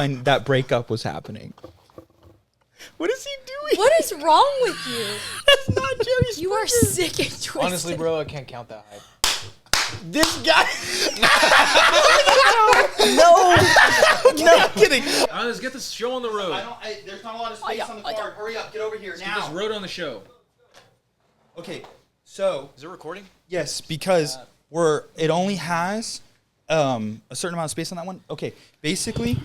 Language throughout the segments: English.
when that breakup was happening. What is he doing? What is wrong with you? That's not Jerry's. You are sick and twisted. Honestly, bro, I can't count that high. This guy. No, I'm kidding. All right, let's get this show on the road. There's not a lot of space on the card. Hurry up, get over here now. Get this road on the show. Okay, so Is it recording? yes, because it only has a certain amount of space on that one. Okay, basically,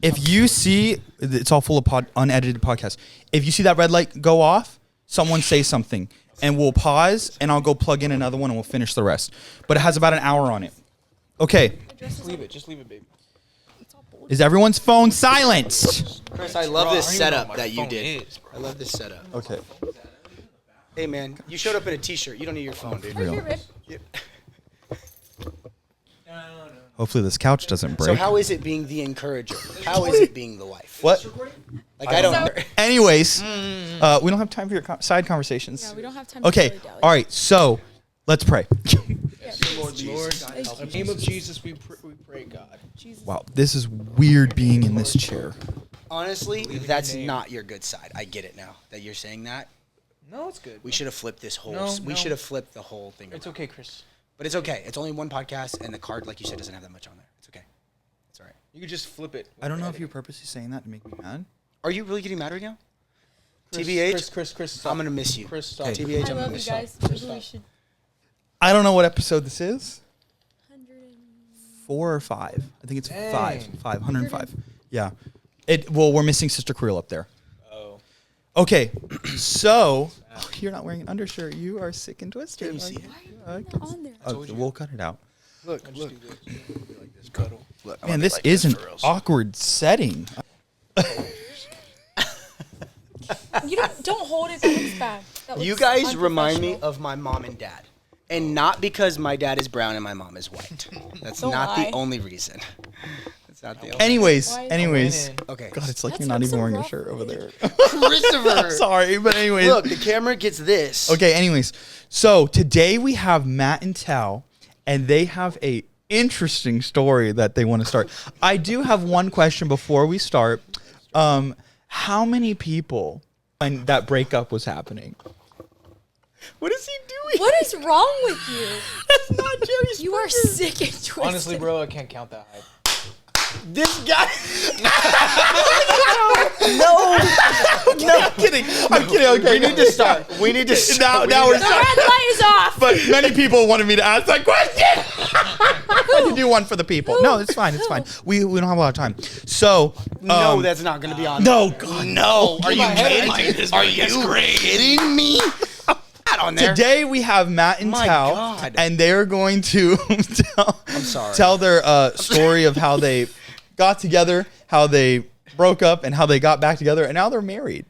if you see it's all full of unedited podcasts. If you see that red light go off, someone say something, and we'll pause, and I'll go plug in another one, and we'll finish the rest. But it has about an hour on it. Okay. Just leave it, baby. Is everyone's phone silenced? Chris, I love this setup that you phone did. is, I love this setup. Okay. Hey, man, you showed up in a t-shirt. You don't need your phone, dude. Real. Yeah. Hopefully this couch doesn't break. So how is it being the encourager? How is it being the wife? What? Like, I don't... Anyways, we don't have time for your side conversations. Yeah, we don't have time. Okay. To All right. So let's pray. Lord, in the name of Jesus, we pray, God. Jesus. Wow, this is weird being in this chair. Honestly, that's not your good side. I get it now that you're saying that. No, it's good. We should have flipped this whole... No, we no. should have flipped the whole thing It's around. okay, Chris. But it's okay. It's only one podcast, and the card, like you said, doesn't have that much on there. It's okay. It's all right. You could just flip it. I don't know if you're purposely saying that to make me mad. Are you really getting mad right now? Chris, TBH? Chris, stop. I'm going to miss you. Chris, stop. Okay. TBH, I I'm going love to you miss you. guys. Maybe we should. I don't know what episode this is. 4 or 5. I think it's Dang. 5. 105. Yeah. We're missing Sister Creel up there. Oh. Okay. So you're not wearing an undershirt. You are sick and twisted. Can you see it? On there. Okay, we'll cut it out. Look. Like this cuddle. Look, Man, this is an awkward setting. You don't hold it. That looks bad. That You looks guys remind me unprofessional. of my mom and dad. And not because my dad is brown and my mom is white. That's Don't not lie. the only reason. That's not the only Anyways. Why- Okay. God, it's like That's you're not like even some wearing a rough shirt over there. Christopher. Sorry, but anyways. Look, the camera gets this. Okay, anyways. So today we have Matt and Tal, and they have a interesting story that they want to start. I do have one question before we start. How many people when that breakup was happening? What is he doing? What is wrong with you? That's not Jerry's. You are sick and twisted. Honestly, bro, I can't count that high. This guy. No, I'm kidding. Okay, We need to start. We need to start. Now we're The red light is off. But many people wanted me to ask that question. I can do one for the people. No, it's fine. It's fine. We don't have a lot of time. So No, that's not going to be on. no, God, No. Are you head kidding? Are you kidding me? Not on there. Today we have Matt and My Tal, God. and they're going to sorry. tell their story of how they got together, how they broke up, and how they got back together, and now they're married.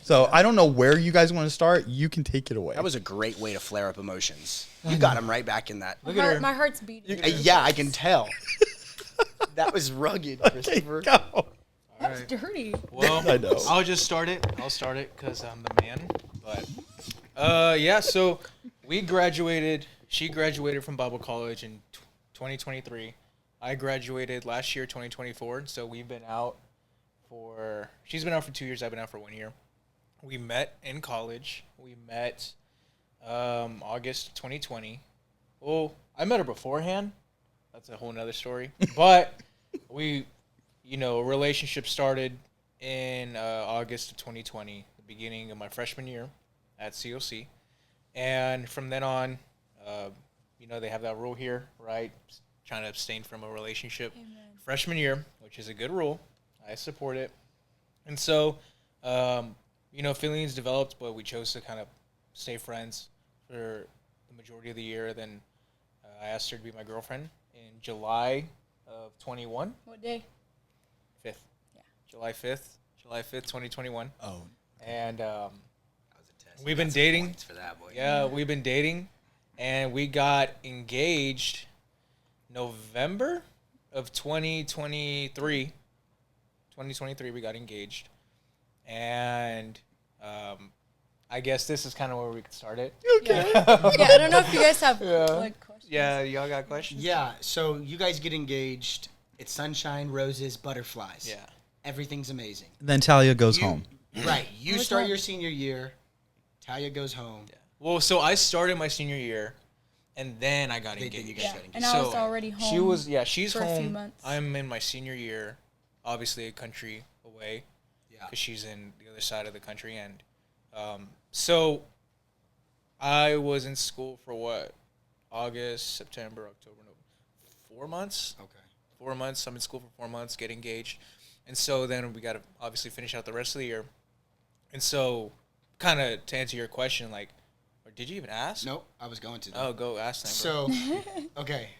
So I don't know where you guys want to start. You can take it away. That was a great way to flare up emotions. You got him right back in that. My heart's beating. Yeah, I can tell. That was rugged, Christopher. Go. That's dirty. Well, I know. I'll just start it. I'll start it because I'm the man. But yeah, so we graduated. She graduated from Bible college in 2023. I graduated last year, 2024. So we've been out for. She's been out for 2 years. I've been out for 1 year. We met in college. We met August 2020. Well, I met her beforehand. That's a whole nother story. But we, a relationship started in August of 2020, the beginning of my freshman year at COC. And from then on, they have that rule here, right? Trying to abstain from a relationship. Amen. Freshman year, which is a good rule. I support it. And so, feelings developed, but we chose to kind of stay friends for the majority of the year. Then I asked her to be my girlfriend in July of 21. What day? 5th. Yeah. July 5th, 2021. Oh. And That was a test. we've been dating. Points for that, boy. Yeah, we've been dating, and we got engaged November of 2023. 2023, we got engaged. And I guess this is kind of where we could start it. Okay. Yeah, I don't know if you guys have questions. Yeah, y'all got questions? Yeah, so you guys get engaged. It's sunshine, roses, butterflies. Yeah. everything's amazing. Then Talia goes You- home. Right. You What's start home? your senior year. Talia goes home. Yeah. Well, so I started my senior year, and then I got Then engaged. you guys Yeah, got engaged. and I was So, already home. She's for a few home. months. I'm in my senior year, obviously a country away, Yeah. because she's in the other side of the country, and so I was in school for what? August, September, October, November, 4 months. Okay. 4 months. I'm in school for 4 months, get engaged, and so then we got to obviously finish out the rest of the year, and so kind of to answer your question, like, or did you even ask? Nope. I was going to. Oh, go ask them. Bro. So, okay.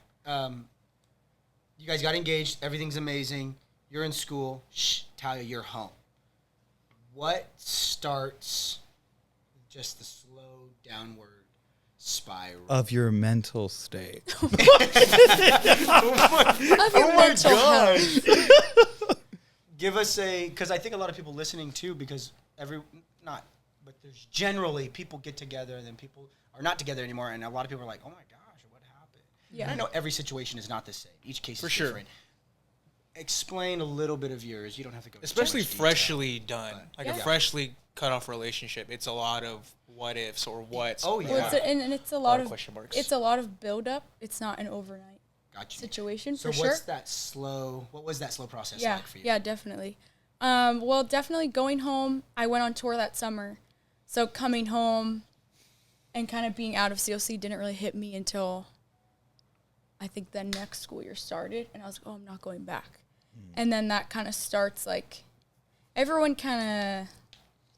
You guys got engaged. Everything's amazing. You're in school. Shh, Talia, you're home. What starts just the slow downward spiral? Of your mental state. Of your mental health. Give us because I think a lot of people listening too, because but there's generally people get together and then people are not together anymore, and a lot of people are like, oh my gosh, what happened? Yeah. And I know every situation is not the same. Each case For is sure. different. Explain a little bit of yours. You don't have to go. into too Especially much detail. freshly done, like a Yeah. freshly cut off relationship. It's a lot of what ifs or what's. Oh, yeah. Well, and it's a lot of question marks. It's a lot of build up. It's not an overnight Got you. situation So for what's sure. that slow? What was that slow process Yeah, like for you? yeah, definitely. Well, definitely going home. I went on tour that summer, so coming home and kind of being out of CLC didn't really hit me until I think the next school year started, and I was like, oh, I'm not going back. And then that kind of starts, like, everyone kind of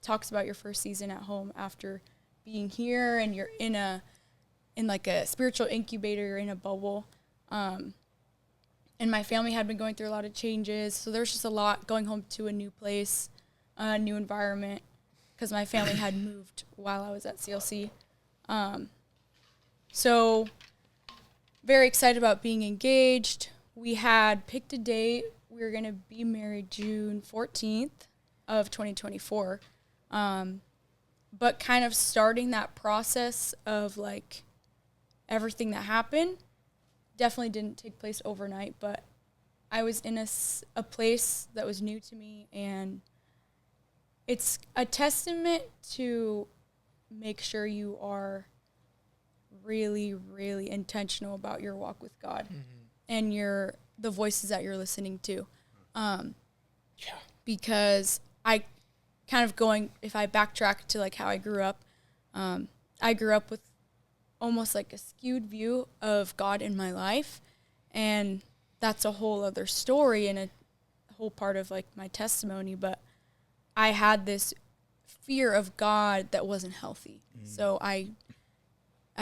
talks about your first season at home after being here, and you're in like a spiritual incubator, you're in a bubble. And my family had been going through a lot of changes, so there was just a lot going home to a new place, a new environment, because my family had moved while I was at CLC. So very excited about being engaged. We had picked a date. We were going to be married June 14th of 2024. But kind of starting that process of, like, everything that happened definitely didn't take place overnight, but I was in a place that was new to me, and it's a testament to make sure you are really, really intentional about your walk with God and the voices that you're listening to. Because I kind of if I backtrack to, like, how I grew up with almost like a skewed view of God in my life, and that's a whole other story and a whole part of, like, my testimony, but I had this fear of God that wasn't healthy. So I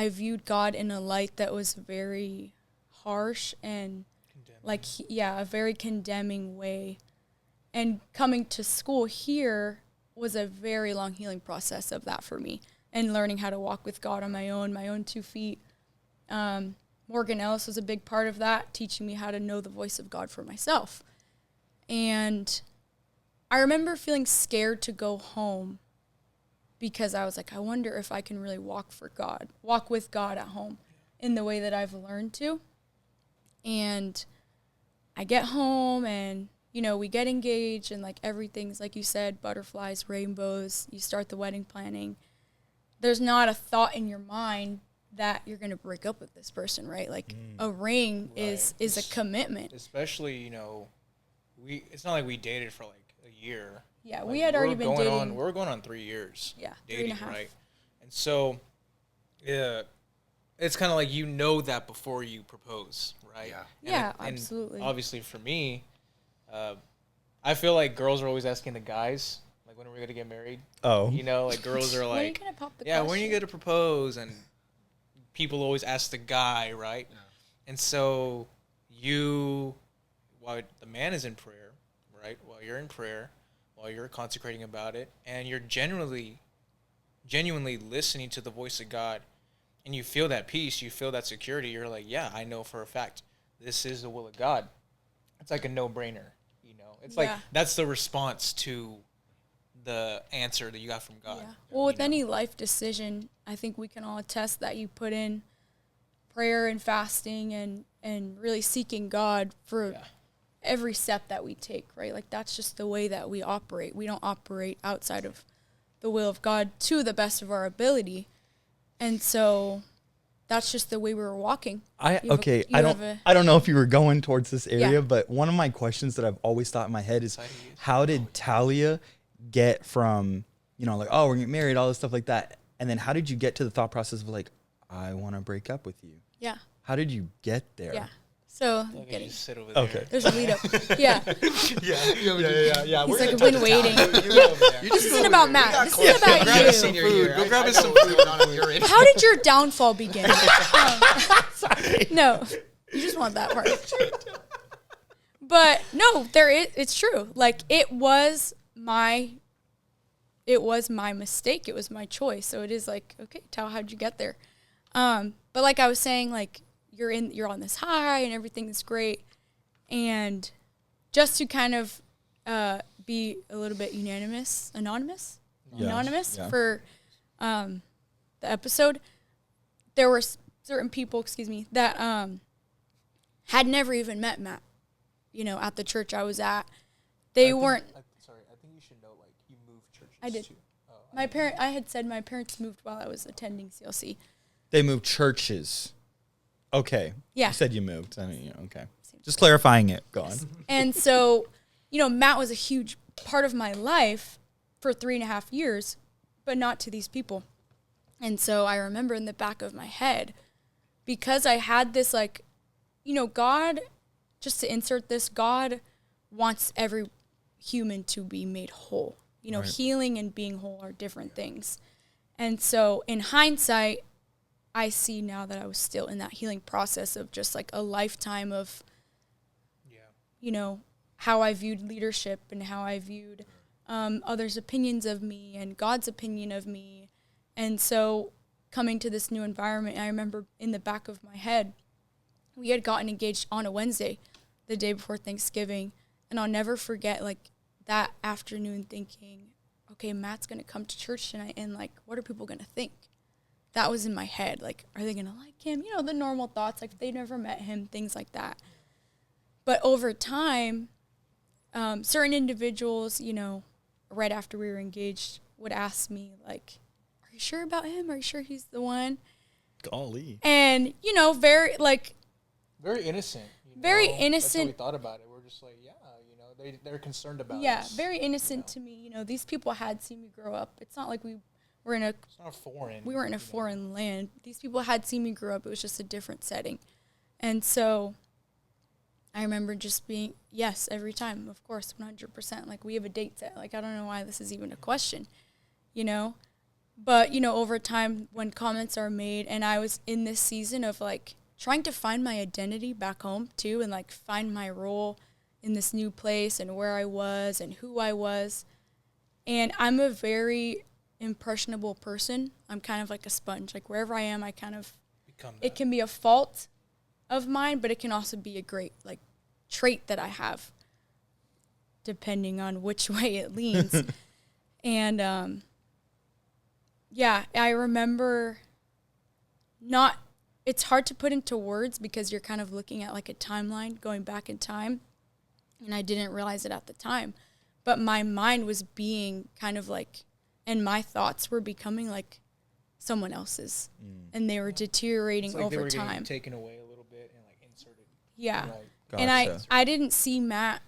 viewed God in a light that was very harsh and a very condemning way. And coming to school here was a very long healing process of that for me, and learning how to walk with God on my own 2 feet. Morgan Ellis was a big part of that, teaching me how to know the voice of God for myself. And I remember feeling scared to go home because I was like, I wonder if I can really walk with God at home in the way that I've learned to. And I get home and, we get engaged, and, like, everything's, like you said, butterflies, rainbows. You start the wedding planning. There's not a thought in your mind that you're going to break up with this person, right? Like, a ring is a commitment. Especially, it's not like we dated for like a year. Yeah, Like, we had already been dating. We're going on 3 years. Yeah, dating, 3.5. right? And so, yeah, it's kind of like that before you propose, right? Yeah. Yeah, and absolutely. Obviously, for me, I feel like girls are always asking the guys, like, when are we going to get married? Oh. Like, girls are When are you like, going to pop the yeah, when are you question? going to propose? And people always ask the guy, right? Yeah. And so while the man is in prayer, right? While you're in prayer, while you're consecrating about it, and you're genuinely listening to the voice of God, and you feel that peace, you feel that security, you're like, yeah, I know for a fact this is the will of God. It's like a no-brainer, It's like Yeah. that's the response to the answer that you got from God. Yeah. Well, with any life decision, I think we can all attest that you put in prayer and fasting and really seeking God for every step that we take, right? Like that's just the way that we operate. We don't operate outside of the will of God to the best of our ability. And so that's just the way we were walking. I don't know if you were going towards this area, Yeah. but one of my questions that I've always thought in my head is, how did Taliah get from, you know, like, oh, we're getting married, all this stuff like that, and then how did you get to the thought process of like, I want to break up with you? Yeah. How did you get there? Yeah. So Okay, just sit over there. Okay. there's a lead up. Yeah. Yeah. He's like, I've been waiting. This isn't about Matt. This is about Grab us you. senior year. Go grab us I some know what's going on your end. How did your downfall begin? No, you just want that part. But no, it's true. Like it was my mistake. It was my choice. So it is like, okay, how'd you get there? But like I was saying, like you're on this high and everything is great. And just to kind of be a little bit anonymous Yeah. for the episode, there were certain people, that had never even met Matt, you know, at the church I was at. They weren't. Sorry, I think you should know, like, you moved churches. I did. Too. I had said my parents moved while I was attending CLC. They moved churches. Okay. Yeah. You said you moved. I mean, okay. Just clarifying it. Go on. And so, you know, Matt was a huge part of my life for 3.5 years, but not to these people. And so I remember in the back of my head, because I had this, like, you know, God, just to insert this, God wants every human to be made whole. You know, Right. Healing and being whole are different things. And so in hindsight, I see now that I was still in that healing process of just like a lifetime of, you know, how I viewed leadership and how I viewed others' opinions of me and God's opinion of me. And so coming to this new environment, I remember in the back of my head, we had gotten engaged on a Wednesday, the day before Thanksgiving. And I'll never forget, like, that afternoon thinking, okay, Matt's going to come to church tonight, and, like, what are people going to think? That was in my head. Like, are they going to like him? You know, the normal thoughts, like, they never met him, things like that. But over time, certain individuals, you know, right after we were engaged would ask me, like, are you sure about him? Are you sure he's the one? Golly. And, you know, very innocent. Very That's innocent. how we thought about it. We're just like, yeah, you know, they're concerned about Yeah, us. very innocent to me. You know, these people had seen me grow up. It's not like we were in a It's not foreign. we weren't in a foreign land. These people had seen me grow up. It was just a different setting. And so I remember just being, yes, every time, of course, 100%. Like, we have a date set. Like, I don't know why this is even a question, you know? But, you know, over time, when comments are made, and I was in this season of, like, trying to find my identity back home, too, and, like, find my role in this new place and where I was and who I was. And I'm a very impressionable person. I'm kind of like a sponge. Like, wherever I am, I kind of, it can be a fault of mine, but it can also be a great, like, trait that I have, depending on which way it leans. And, yeah, I remember it's hard to put into words because you're kind of looking at, like, a timeline going back in time, and I didn't realize it at the time. But my mind was being kind of like, and my thoughts were becoming like someone else's, and they were deteriorating like over they were time. getting taken away a little bit and, like, inserted. Yeah. Right. Gotcha. And I didn't see Matt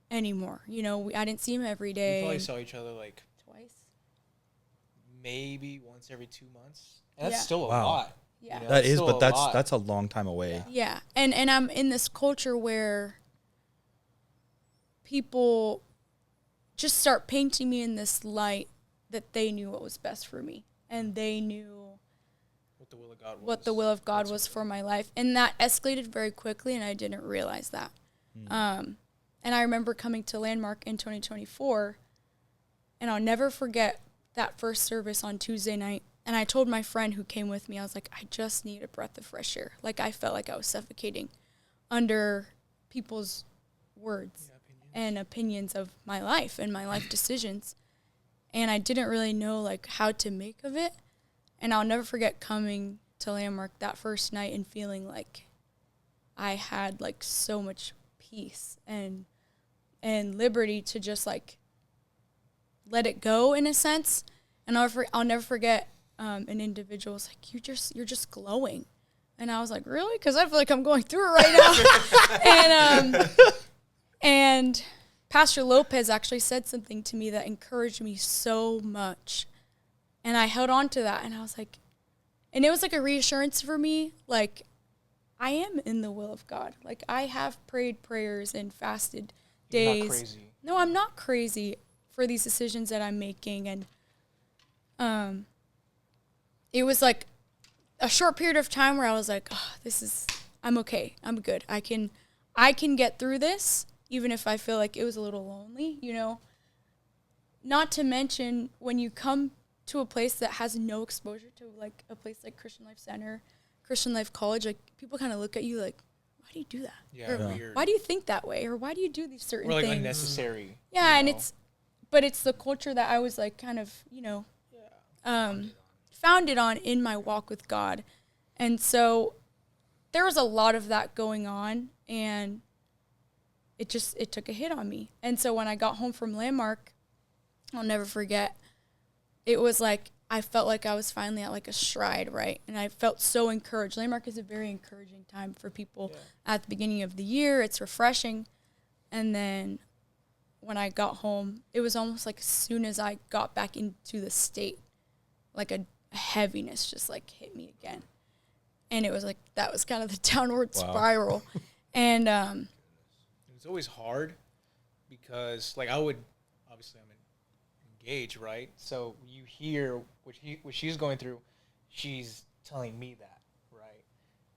anymore. You know, I didn't see him every We day. probably saw each other, like, Twice. maybe once every 2 months. And that's Yeah. still a Wow. lot. Yeah. You know, That it's is, still but a that's lot. that's a long time away. Yeah. And I'm in this culture where people just start painting me in this light that they knew what was best for me, and they knew what the will of God was. what the will of God was for my life. And that escalated very quickly, and I didn't realize that. And I remember coming to Landmark in 2024, and I'll never forget that first service on Tuesday night. And I told my friend who came with me, I was like, I just need a breath of fresh air. Like, I felt like I was suffocating under people's words and opinions of my life and my life decisions. And I didn't really know, like, how to make of it. And I'll never forget coming to Landmark that first night and feeling like I had, like, so much peace and liberty to just like let it go in a sense. And I'll never forget an individual was like, you're just glowing. And I was like, really? Because I feel like I'm going through it right now. And Pastor Lopez actually said something to me that encouraged me so much. And I held on to that. And I was like, and it was like a reassurance for me. Like, I am in the will of God. Like, I have prayed prayers and fasted days. You're not crazy. No, I'm not crazy for these decisions that I'm making. And it was like a short period of time where I was like, oh, I'm okay. I'm good. I can get through this, even if I feel like it was a little lonely, you know. Not to mention when you come to a place that has no exposure to like a place like Christian Life Center, Christian Life College, like people kind of look at you like, why do you do that? Yeah, or, weird. why do you think that way? Or why do you do these certain Or like things? unnecessary. Yeah, and know? it's the culture that I was like kind of, you know, founded on in my walk with God. And so there was a lot of that going on, and it took a hit on me. And so when I got home from Landmark, I'll never forget, it was like I felt like I was finally at like a stride, right? And I felt so encouraged. Landmark is a very encouraging time for people at the beginning of the year. It's refreshing. And then when I got home, it was almost like as soon as I got back into the state, like a heaviness just like hit me again. And it was like, that was kind of the downward spiral. And it was always hard because like obviously I'm engaged, right? So you hear what she's going through, she's telling me that, right?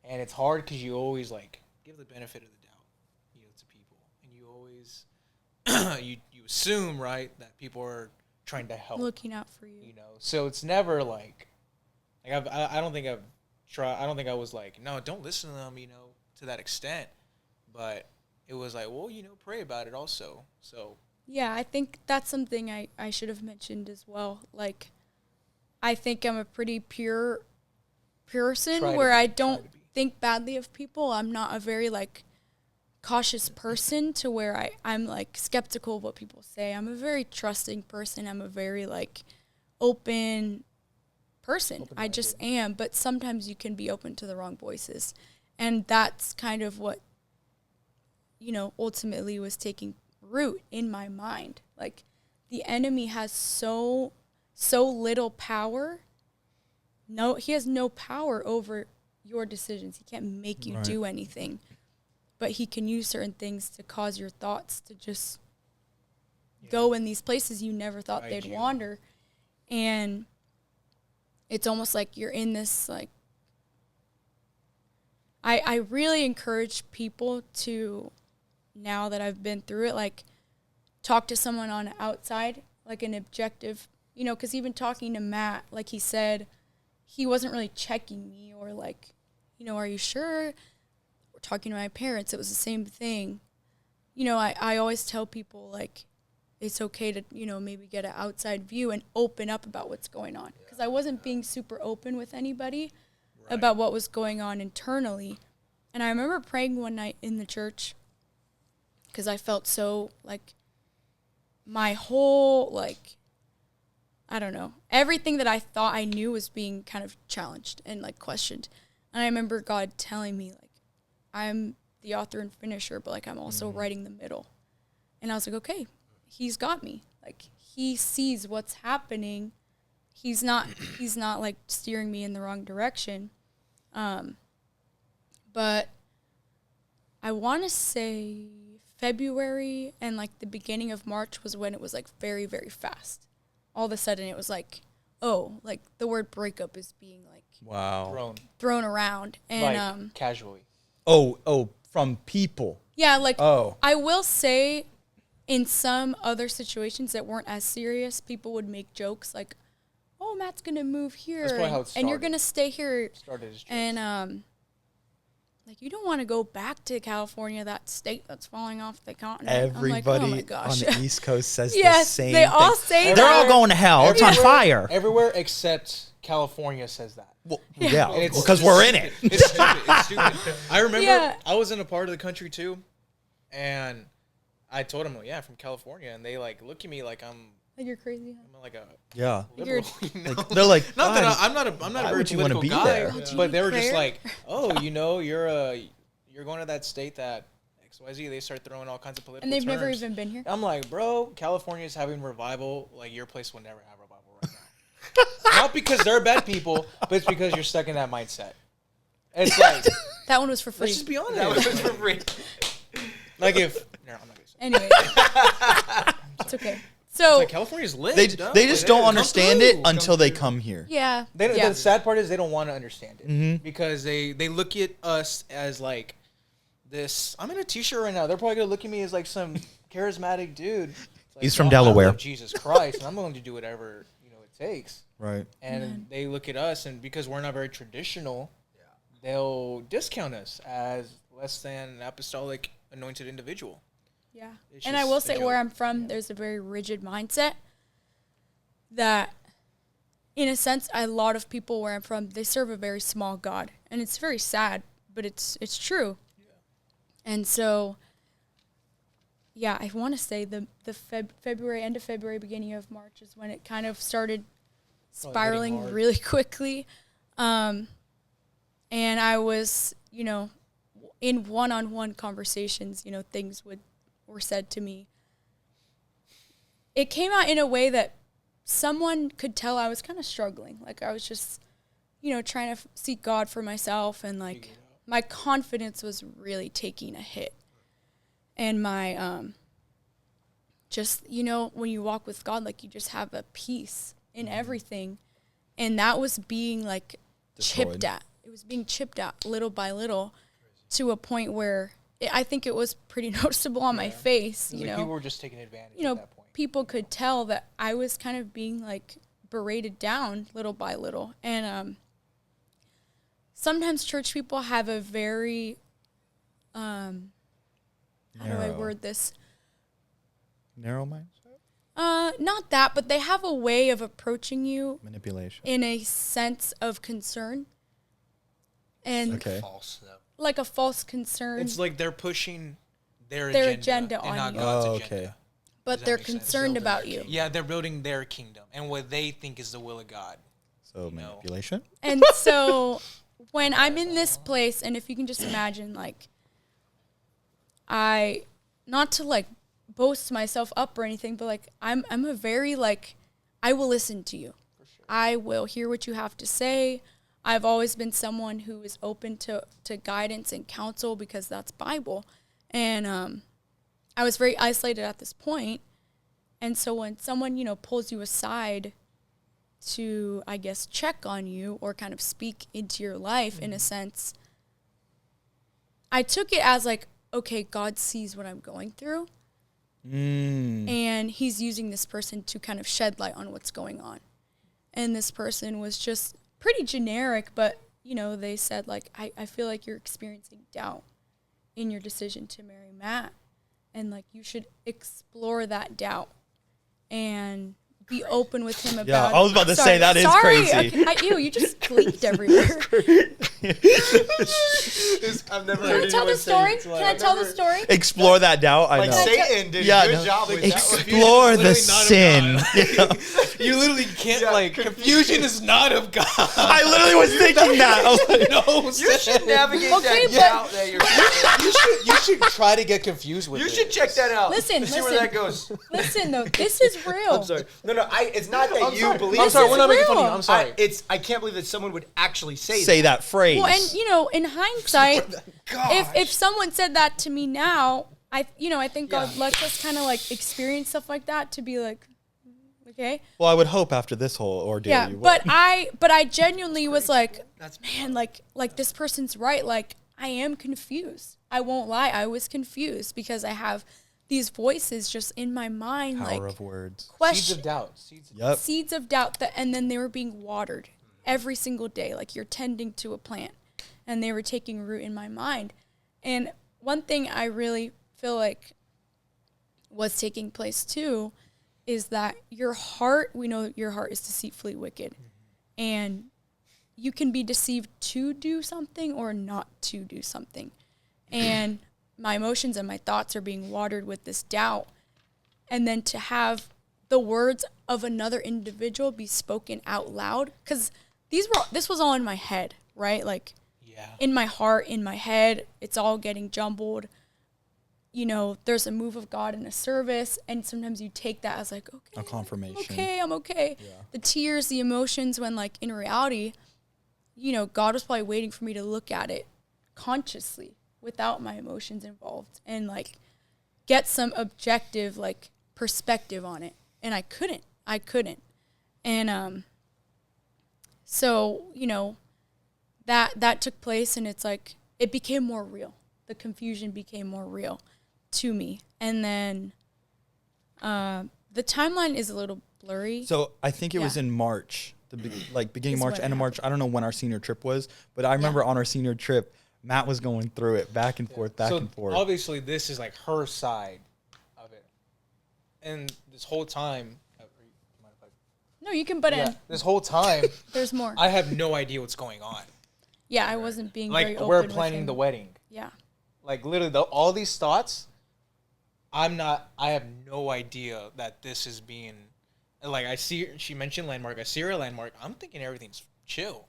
And it's hard because you always like give the benefit of the doubt, you know, to people. And you always, you assume, right, that people are trying to help. looking out for you. You know, so it's never like I don't think I was like, no, don't listen to them, you know, to that extent. But it was like, well, you know, pray about it also. So Yeah, I think that's something I should have mentioned as well. Like, I think I'm a pretty pure person where I don't think badly of people. I'm not a very, like, cautious person to where I'm, like, skeptical of what people say. I'm a very trusting person. I'm a very, like, open person. I just am. But sometimes you can be open to the wrong voices. And that's kind of what, you know, ultimately was taking root in my mind. Like, the enemy has so little power. No, he has no power over your decisions. He can't make you do anything, but he can use certain things to cause your thoughts to just go in these places you never thought they'd wander. And it's almost like you're in this, like, I really encourage people to, now that I've been through it, like, talk to someone on the outside, like an objective, you know, because even talking to Matt, like he said, he wasn't really checking me or like, you know, are you sure? We're talking to my parents, it was the same thing. You know, I always tell people, like, it's okay to, you know, maybe get an outside view and open up about what's going on. Because I wasn't being super open with anybody about what was going on internally. And I remember praying one night in the church because I felt so, like, my whole, like, I don't know, everything that I thought I knew was being kind of challenged and, like, questioned. And I remember God telling me, like, I'm the author and finisher, but, like, I'm also writing the middle. And I was like, okay, he's got me. Like, he sees what's happening. He's not like, steering me in the wrong direction. But I want to say February and, like, the beginning of March was when it was, like, very, very fast. All of a sudden it was like, oh, like, the word breakup is being, like, thrown around. And like, casually. Oh, from people. Yeah, like, Oh. I will say in some other situations that weren't as serious, people would make jokes like, oh, Matt's going to move here. That's probably how it started. And you're going to stay here. Started as jokes. And, like, you don't want to go back to California, that state that's falling off the continent. Everybody I'm like, oh my gosh. on the East Coast says Yes, the same they thing. all say They're that. all going to hell. It's on fire. Everywhere except California says that. Well, yeah, And it's because just we're in it. It's stupid. It's stupid. I remember Yeah. I was in a part of the country too, And I told them, yeah, from California, and they like look at me like I'm Like you're crazy. like a Yeah. liberal. You know? Like, they're like, not that "Why- I'm not a why very would you wanna political be guy, there?" Oh, do you but need they were just prayer? like, oh, you know, you're going to that state that XYZ. They start throwing all kinds of political. And they've never terms. even been here. I'm like, bro, California's having revival. Like your place will never have revival right now. Not because they're bad people, but it's because you're stuck in that mindset. It's like, That one was for free. let's just be honest. That was for free. Like if no, I'm not gonna say. Anyway, it's okay. It's So like California's lit. They dog. they just Like, don't come understand through. it until they come here. yeah, They, yeah. The sad part is they don't want to understand it Mhm. because they look at us as like this. I'm in a t-shirt right now. They're probably gonna look at me as like some charismatic dude. It's like, He's from no, I Delaware. love Jesus Christ, and I'm willing to do whatever it takes. Right. And they look at us, and because we're not very traditional, they'll discount us as less than an apostolic anointed individual. Yeah. It's And I just will a say joke. where I'm from, there's a very rigid mindset that, in a sense, a lot of people where I'm from, they serve a very small God. And it's very sad, but it's true. And so, yeah, I want to say the February, end of February, beginning of March is when it kind of started spiraling hard. really quickly. And I was, in one-on-one conversations, things were said to me. It came out in a way that someone could tell I was kind of struggling. Like I was just, trying to seek God for myself, and like my confidence was really taking a hit. And my, just, when you walk with God, like you just have a peace in everything. And that was being like chipped Destroyed. at. It was being chipped at little by little to a point where I think it was pretty noticeable on my face, Like people were just taking advantage at that point. people could tell that I was kind of being like berated down little by little. And sometimes church people have a very, how do I Narrow. word this? Narrow mindset? Not that, but they have a way of approaching you Manipulation. in a sense of concern. And Okay. False, though. like a false concern, It's like they're pushing their agenda and on not you. God's Oh, agenda. okay. but that they're make sense? concerned Building about their you. kingdom. Yeah, they're building their kingdom and what they think is the will of God. So manipulation? And so when I'm in this place, and if you can just imagine, like, not to like boast myself up or anything, but like I'm a very like, I will listen to you. I will hear what you have to say. I've always been someone who is open to guidance and counsel because that's Bible. And I was very isolated at this point. And so when someone, pulls you aside to, I guess, check on you or kind of speak into your life in a sense, I took it as like, okay, God sees what I'm going through. And he's using this person to kind of shed light on what's going on. And this person was just pretty generic, but, they said, like, I feel like you're experiencing doubt in your decision to marry Matt. And, like, you should explore that doubt and be open with him about Yeah, it. I was about to say that is crazy. Okay, you just leaked everywhere. I've never Can heard I tell anyone the say story? it's like- Can I tell the story? Explore that doubt. I Like know. Satan did Yeah, a good no. job with that one. Explore the Literally not of sin. God. You literally can't confusion is not of God. I literally was thinking that. I was like, No, You should navigate Okay, that doubt that you're you should try to get confused with You it. should check that out. Listen, See where listen. that goes. Listen, though, this is real. I'm sorry. No, it's not that I'm you sorry. believe. I'm sorry. This We're is not making fun of you. real. I'm sorry. I can't believe that someone would actually say that phrase. Well, and in hindsight, Gosh. if someone said that to me now, I think God Yeah. lets us kind of like experience stuff like that to be like, okay, Well, I would hope after this whole ordeal. yeah. You would. But I genuinely was like, That's man, like this person's right. Like I am confused. I won't lie, I was confused because I have these voices just in my mind, Power like of words. Seeds question of doubt. Yep. seeds of doubt that, and then they were being watered every single day, like you're tending to a plant, and they were taking root in my mind. And one thing I really feel like was taking place too is that your heart, we know your heart is deceitfully wicked, and you can be deceived to do something or not to do something. And my emotions and my thoughts are being watered with this doubt. And then to have the words of another individual be spoken out loud, because this was all in my head, right? Like, in my heart, in my head, it's all getting jumbled. You know, there's a move of God in a service, and sometimes you take that as like, okay, A confirmation. I'm okay. Yeah. The tears, the emotions, when like in reality, you know, God was probably waiting for me to look at it consciously without my emotions involved and like get some objective like perspective on it. And I couldn't. And so, you know, that took place, and it's like it became more real. The confusion became more real to me. And then the timeline is a little blurry. So I think it was in March, beginning of March, end of March. I don't know when our senior trip was, but I remember on our senior trip, Matt was going through it back and forth. Obviously, this is like her side of it, and this whole time. No, you can butt in. This whole time, there's more. I have no idea what's going on. Yeah, I wasn't being like very open we're with planning him. the wedding. Yeah. Like literally, all these thoughts. I have no idea that this is being. Like I see, she mentioned Landmark. I see her at Landmark. I'm thinking everything's chill.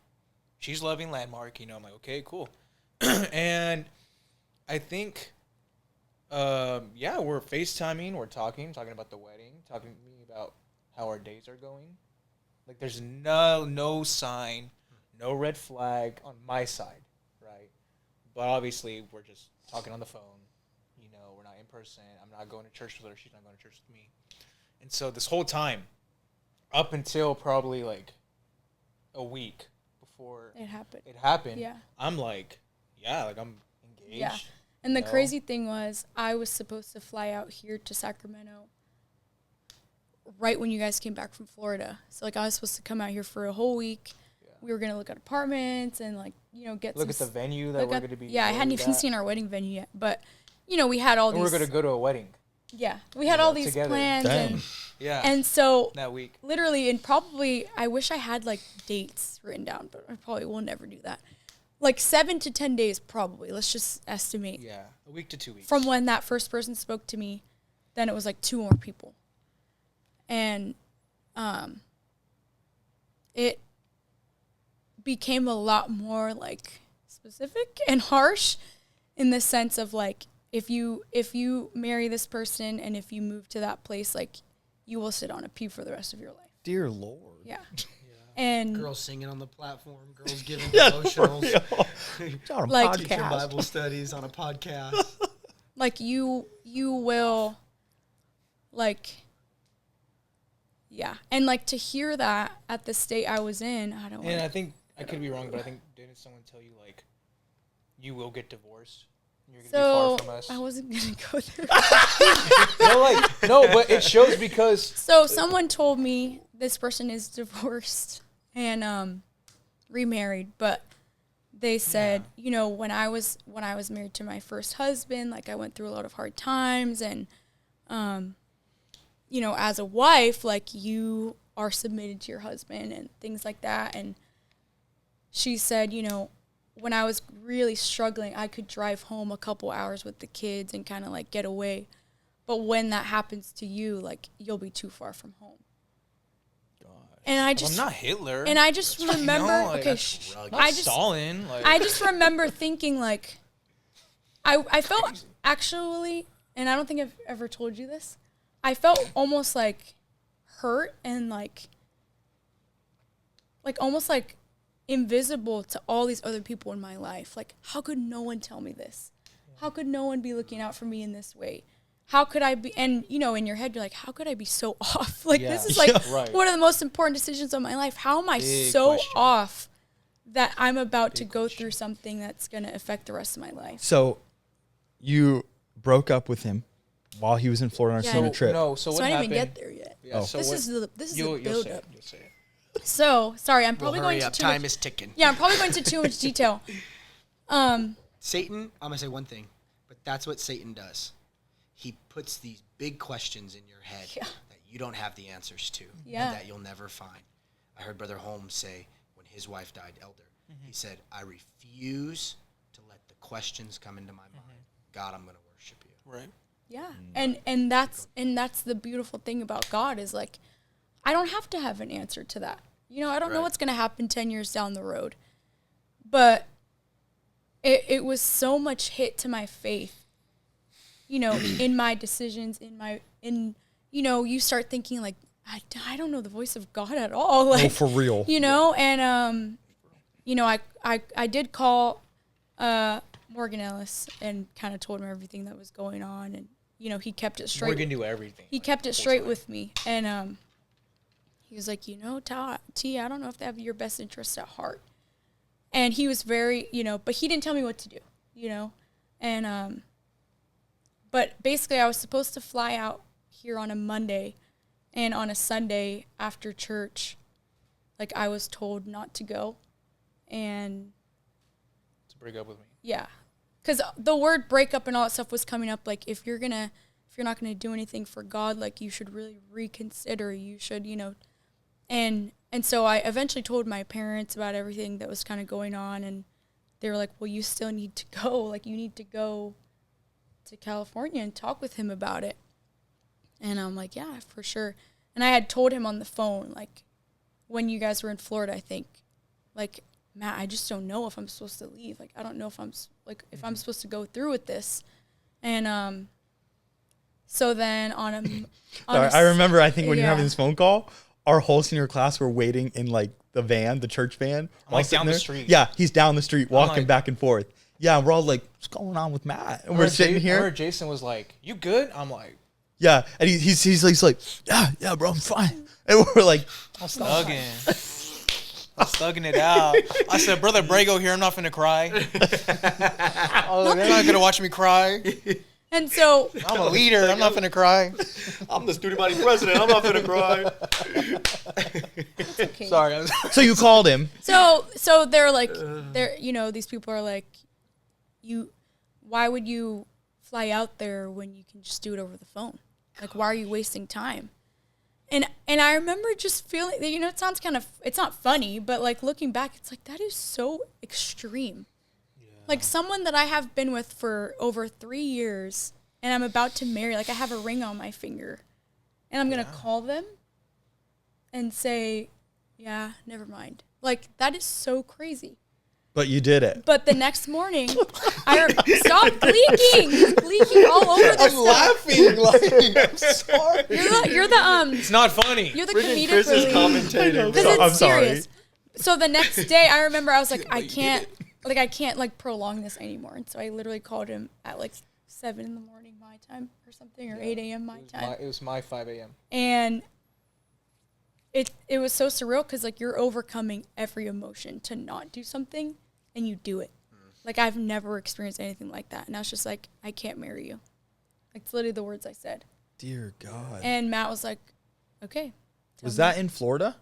She's loving Landmark. You know, I'm like, okay, cool. And I think, we're FaceTiming. We're talking about the wedding, talking to me about how our days are going. Like, there's no sign, no red flag on my side, right? But obviously, we're just talking on the phone. You know, we're not in person. I'm not going to church with her. She's not going to church with me. And so this whole time, up until probably like a week before it happened. Yeah. I'm like, I'm engaged. Yeah. And the crazy thing was, I was supposed to fly out here to Sacramento right when you guys came back from Florida. So, like, I was supposed to come out here for a whole week. Yeah. We were going to look at apartments and, like, you know, look at the venue that we're going to be. Yeah, I hadn't even seen our wedding venue yet. But, you know, we had all these. We're going to go to a wedding. Yeah. We had all these together. Plans. Damn. And so. That week. Literally, and probably, I wish I had, like, dates written down, but I probably will never do that. Like 7 to 10 days, probably. Let's just estimate. Yeah, a week to 2 weeks. From when that first person spoke to me, then it was like 2 more people. And it became a lot more like specific and harsh in the sense of like, if you marry this person and if you move to that place, like you will sit on a pew for the rest of your life. Dear Lord. Yeah. And girls singing on the platform, girls giving devotionals, like teaching Bible studies on a podcast. Like you will, like, yeah, and like to hear that at the state I was in, I don't. And I think I could be wrong, but I think didn't someone tell you like you will get divorced? You're gonna be far from us. I wasn't gonna go there. No, but it shows because. So someone told me this person is divorced and remarried, but they said, you know, when I was married to my first husband, like I went through a lot of hard times, and you know, as a wife, like you are submitted to your husband and things like that. And she said, you know, when I was really struggling, I could drive home a couple hours with the kids and kind of like get away. But when that happens to you, like you'll be too far from home. And I just, I'm not Hitler. And I just remember, Stalin. Like. I just remember thinking like, I felt actually, and I don't think I've ever told you this, I felt almost like hurt and like almost like invisible to all these other people in my life. Like, how could no one tell me this? How could no one be looking out for me in this way? How could I be, and you know, in your head, you're like, how could I be so off? Like, this is like one of the most important decisions of my life. How am I off that I'm about to go through something that's going to affect the rest of my life? So you broke up with him while he was in Florida on a senior trip. No, so what I happened? didn't even get there yet. Yeah, so this is the build up. You'll say it. So, sorry, I'm probably going to too Time much. is ticking. Yeah, I'm probably going to too much detail. Satan, I'm going to say one thing, but that's what Satan does. He puts these big questions in your head that you don't have the answers to and that you'll never find. I heard Brother Holmes say when his wife died, Elder, he said, I refuse to let the questions come into my mind. God, I'm going to work Right. Yeah. And that's the beautiful thing about God is like, I don't have to have an answer to that. You know, I don't know what's going to happen 10 years down the road. But it was so much hit to my faith, you know, in my decisions, you know, you start thinking like, I don't know the voice of God at all. Like, for real. You know, and, you know, I did call Morgan Ellis and kind of told him everything that was going on. And, you know, he kept it straight. Morgan knew everything. He kept it straight with me. And he was like, you know, T, I don't know if they have your best interests at heart. And he was very, you know, but he didn't tell me what to do, you know. And, but basically I was supposed to fly out here on a Monday. And on a Sunday after church, like I was told not to go. And To break up with me. yeah. Because the word breakup and all that stuff was coming up. Like, if you're not going to do anything for God, like, you should really reconsider. You should, you know. And so I eventually told my parents about everything that was kind of going on. And they were like, well, you still need to go. Like, you need to go to California and talk with him about it. And I'm like, yeah, for sure. And I had told him on the phone, like, when you guys were in Florida, I think, like, Matt, I just don't know if I'm supposed to leave. Like, I don't know if I'm supposed to go through with this. And so then I remember, I think when you're having this phone call, our whole senior class were waiting in like the van, the church van. Like down the street. Yeah, he's down the street walking like, back and forth. Yeah, we're all like, what's going on with Matt? And we're sitting here. I remember Jason was like, you good? I'm like, yeah, and he's like, yeah, bro, I'm fine. And we're like, I'm slugging it out. I said, Brother Brago here, I'm not finna cry. They're not gonna watch me cry. And so I'm a leader, I'm not finna cry. I'm the student body president, I'm not finna cry. it's okay. Sorry. So you called him. So they're like, you know, these people are like, why would you fly out there when you can just do it over the phone? Like, why are you wasting time? And I remember just feeling, you know, it sounds kind of, it's not funny, but like looking back, it's like, that is so extreme. Yeah. Like someone that I have been with for over 3 years and I'm about to marry, like I have a ring on my finger and I'm going to call them and say, yeah, never mind. Like that is so crazy. But you did it. But the next morning, stop leaking all over the stuff. Laughing, like, I'm sorry. You're the It's not funny. You're the Freaking comedic Chris is relief. commentating. Because I'm it's sorry. serious. So the next day, I remember I was like, I can't prolong this anymore. And so I literally called him at like 7 in the morning my time or something, or 8 a.m. my time. It was my 5 a.m. And it was so surreal because like you're overcoming every emotion to not do something and you do it. Like I've never experienced anything like that. And I was just like, I can't marry you. Like it's literally the words I said. Dear God. And Matt was like, okay. Was that in Florida?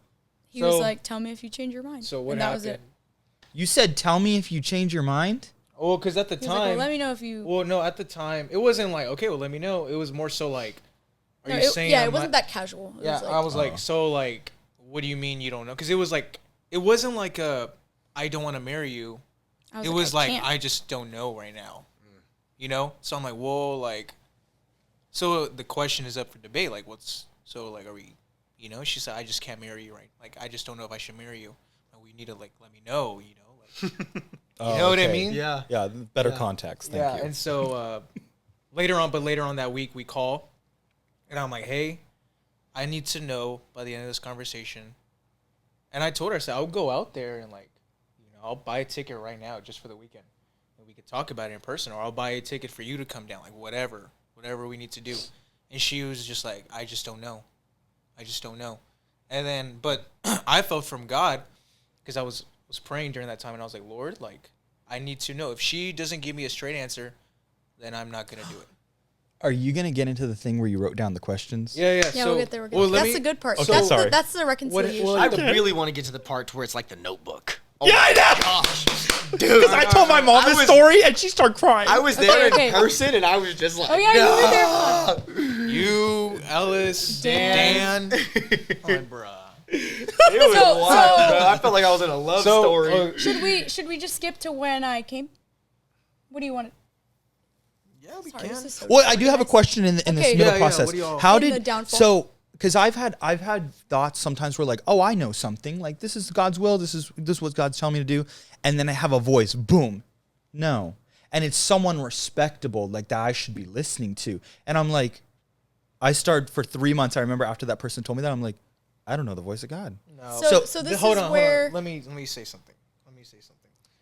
He was like, tell me if you change your mind. So what and happened? That was it. You said, tell me if you change your mind? Oh, because at the He was time. like, well, let me know if you. Well, no, at the time, it wasn't like, okay, well, let me know. It was more so like, are you saying. Yeah, it wasn't that casual. It Yeah, was like, I was like, so like, what do you mean you don't know? Because it was like, it wasn't like I don't want to marry you. It was like, I just don't know right now. You know? So I'm like, whoa, like, so the question is up for debate. Like, are we, you know? She said, I just can't marry you, right? Like, I just don't know if I should marry you. Like, we need to, like, let me know, you know? Like, you know what I mean? Yeah. Yeah, better context. Thank you. And so later on that week, we call. And I'm like, hey, I need to know by the end of this conversation. And I told her, I said, I'll go out there and, like, I'll buy a ticket right now just for the weekend. And we could talk about it in person, or I'll buy a ticket for you to come down, like whatever we need to do. And she was just like, I just don't know. And then, but I felt from God, because I was praying during that time, and I was like, Lord, like, I need to know. If she doesn't give me a straight answer, then I'm not going to do it. Are you going to get into the thing where you wrote down the questions? Yeah. Yeah, So, we'll get there. That's the good part. Okay, sorry. That's the reconciliation. I really want to get to the part where it's like the Notebook. Oh Yeah, I know. gosh, dude! Because I told my mom the story and she stared crying. I was there Okay. in person and I was just like, Oh yeah, you were there. You, Ellis, Dan. I'm bruh. it was So- wild, bro. I felt like I was in a love story. Should we just skip to when I came? What do you want? Yeah, we Sorry, can. this is so Well, I do have a question in this Okay. middle Yeah, process. what do y'all- How In the did downfall. because I've had thoughts sometimes where like, oh, I know something, like this is God's will, this is what God's telling me to do, and then I have a voice, boom, no, and it's someone respectable like that I should be listening to, and I'm like, I started for 3 months. I remember after that person told me that, I'm like, I don't know the voice of God. No. So this hold is on, where Hold on. Let me say something.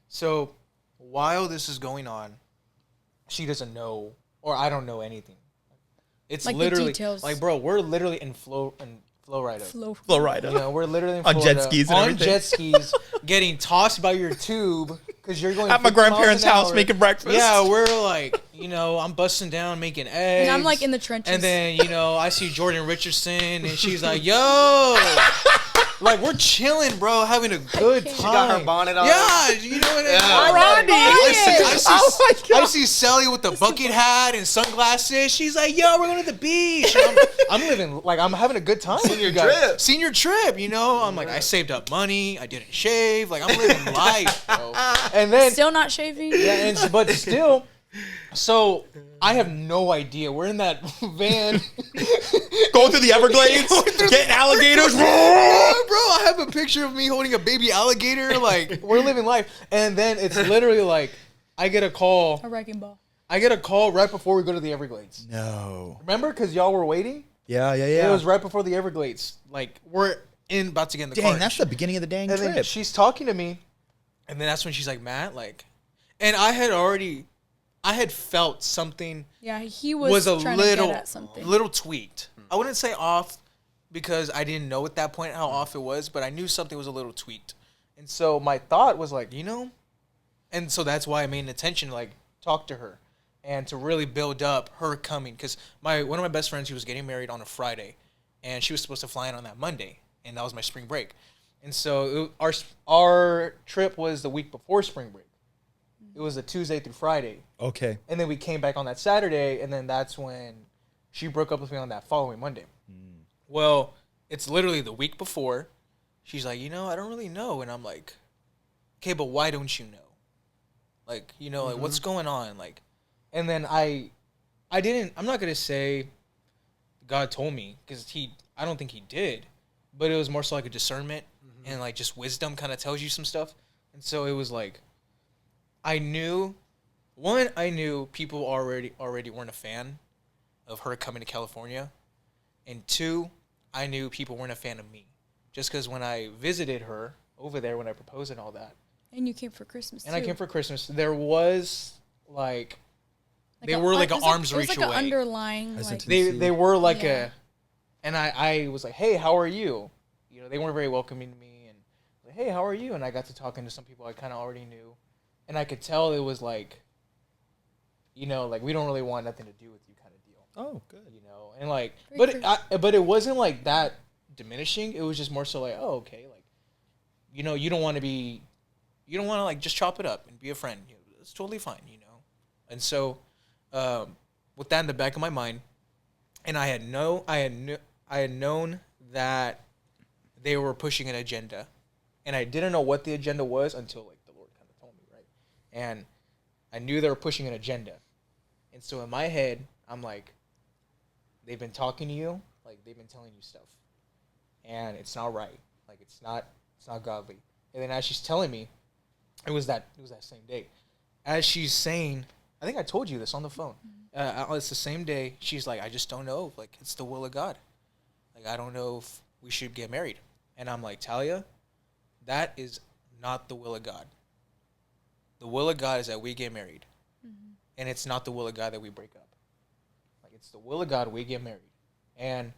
So while this is going on, she doesn't know, or I don't know anything. It's Like the literally details. like, bro, we're literally in Florida. Florida. You know, we're literally in On Florida, jet skis and on everything. jet skis, getting tossed by your tube because you're going At my 50 miles grandparents' an house hour. making breakfast. Yeah, we're like, you know, I'm busting down making eggs. And I'm, like, in the trenches. And then, you know, I see Jordan Richardson, and she's like, yo. Like, we're chilling, bro, having a good time. She got her bonnet on. Yeah, you know what I mean? Yeah. Randy. I see Sally with the bucket hat and sunglasses. She's like, yo, we're going to the beach. And I'm living, like, I'm having a good time. Senior trip. Senior trip, you know? I'm like, I saved up money. I didn't shave. Like, I'm living life, bro. And then, still not shaving. yeah, but still, so I have no idea. We're in that van. Going through the Everglades, getting alligators. Yeah, bro, I have a picture of me holding a baby alligator. Like, we're living life. And then it's literally like, I get a call. A wrecking ball. I get a call right before we go to the Everglades. No. Remember? Because y'all were waiting? Yeah. It was right before the Everglades. Like, we're about to get in the car. Dang, that's the beginning of the dang And then trip. she's talking to me. And then that's when she's like, Matt, like, and I had felt something Yeah, he was a trying little, to get at something. little tweaked. I wouldn't say off because I didn't know at that point how off it was, but I knew something was a little tweaked. And so my thought was like, you know, and so that's why I made an intention to like talk to her and to really build up her coming. Because one of my best friends, he was getting married on a Friday, and she was supposed to fly in on that Monday, and that was my spring break. And so our trip was the week before spring break. It was a Tuesday through Friday. Okay. And then we came back on that Saturday, and then that's when she broke up with me on that following Monday. Well, it's literally the week before. She's like, you know, I don't really know. And I'm like, okay, but why don't you know? Like, you know, like, what's going on? Like, and then I'm not going to say God told me, because I don't think he did, but it was more so like a discernment and like just wisdom kind of tells you some stuff. And so it was like, I knew people already weren't a fan of her coming to California. And 2, I knew people weren't a fan of me. Just because when I visited her over there, when I proposed and all that. And you came for Christmas, And I came for Christmas. There was, like they a- were like it an was arm's it was reach like away. An underlying, like, Hesitancy. They were like Yeah. and I was like, hey, how are you? You know, they weren't very welcoming to me. And like, hey, how are you? And I got to talking to some people I kind of already knew. And I could tell it was like, you know, like, we don't really want nothing to do with you kind of deal. Oh, good. You know, and like, Very but it wasn't like that diminishing. It was just more so like, oh, okay, like, you know, you don't want to like just chop it up and be a friend. You know, it's totally fine, you know. And so, with that in the back of my mind, and I had known that they were pushing an agenda, and I didn't know what the agenda was until like the Lord kind of told me, right? And I knew they were pushing an agenda, and so in my head, I'm like, they've been talking to you, like they've been telling you stuff, and it's not right, like it's not godly. And then as she's telling me, it was that same day, as she's saying, I think I told you this on the phone. It's the same day. She's like, I just don't know. Like, it's the will of God. Like, I don't know if we should get married. And I'm like, Taliah, that is not the will of God. The will of God is that we get married. Mm-hmm. And it's not the will of God that we break up. Like, it's the will of God we get married. And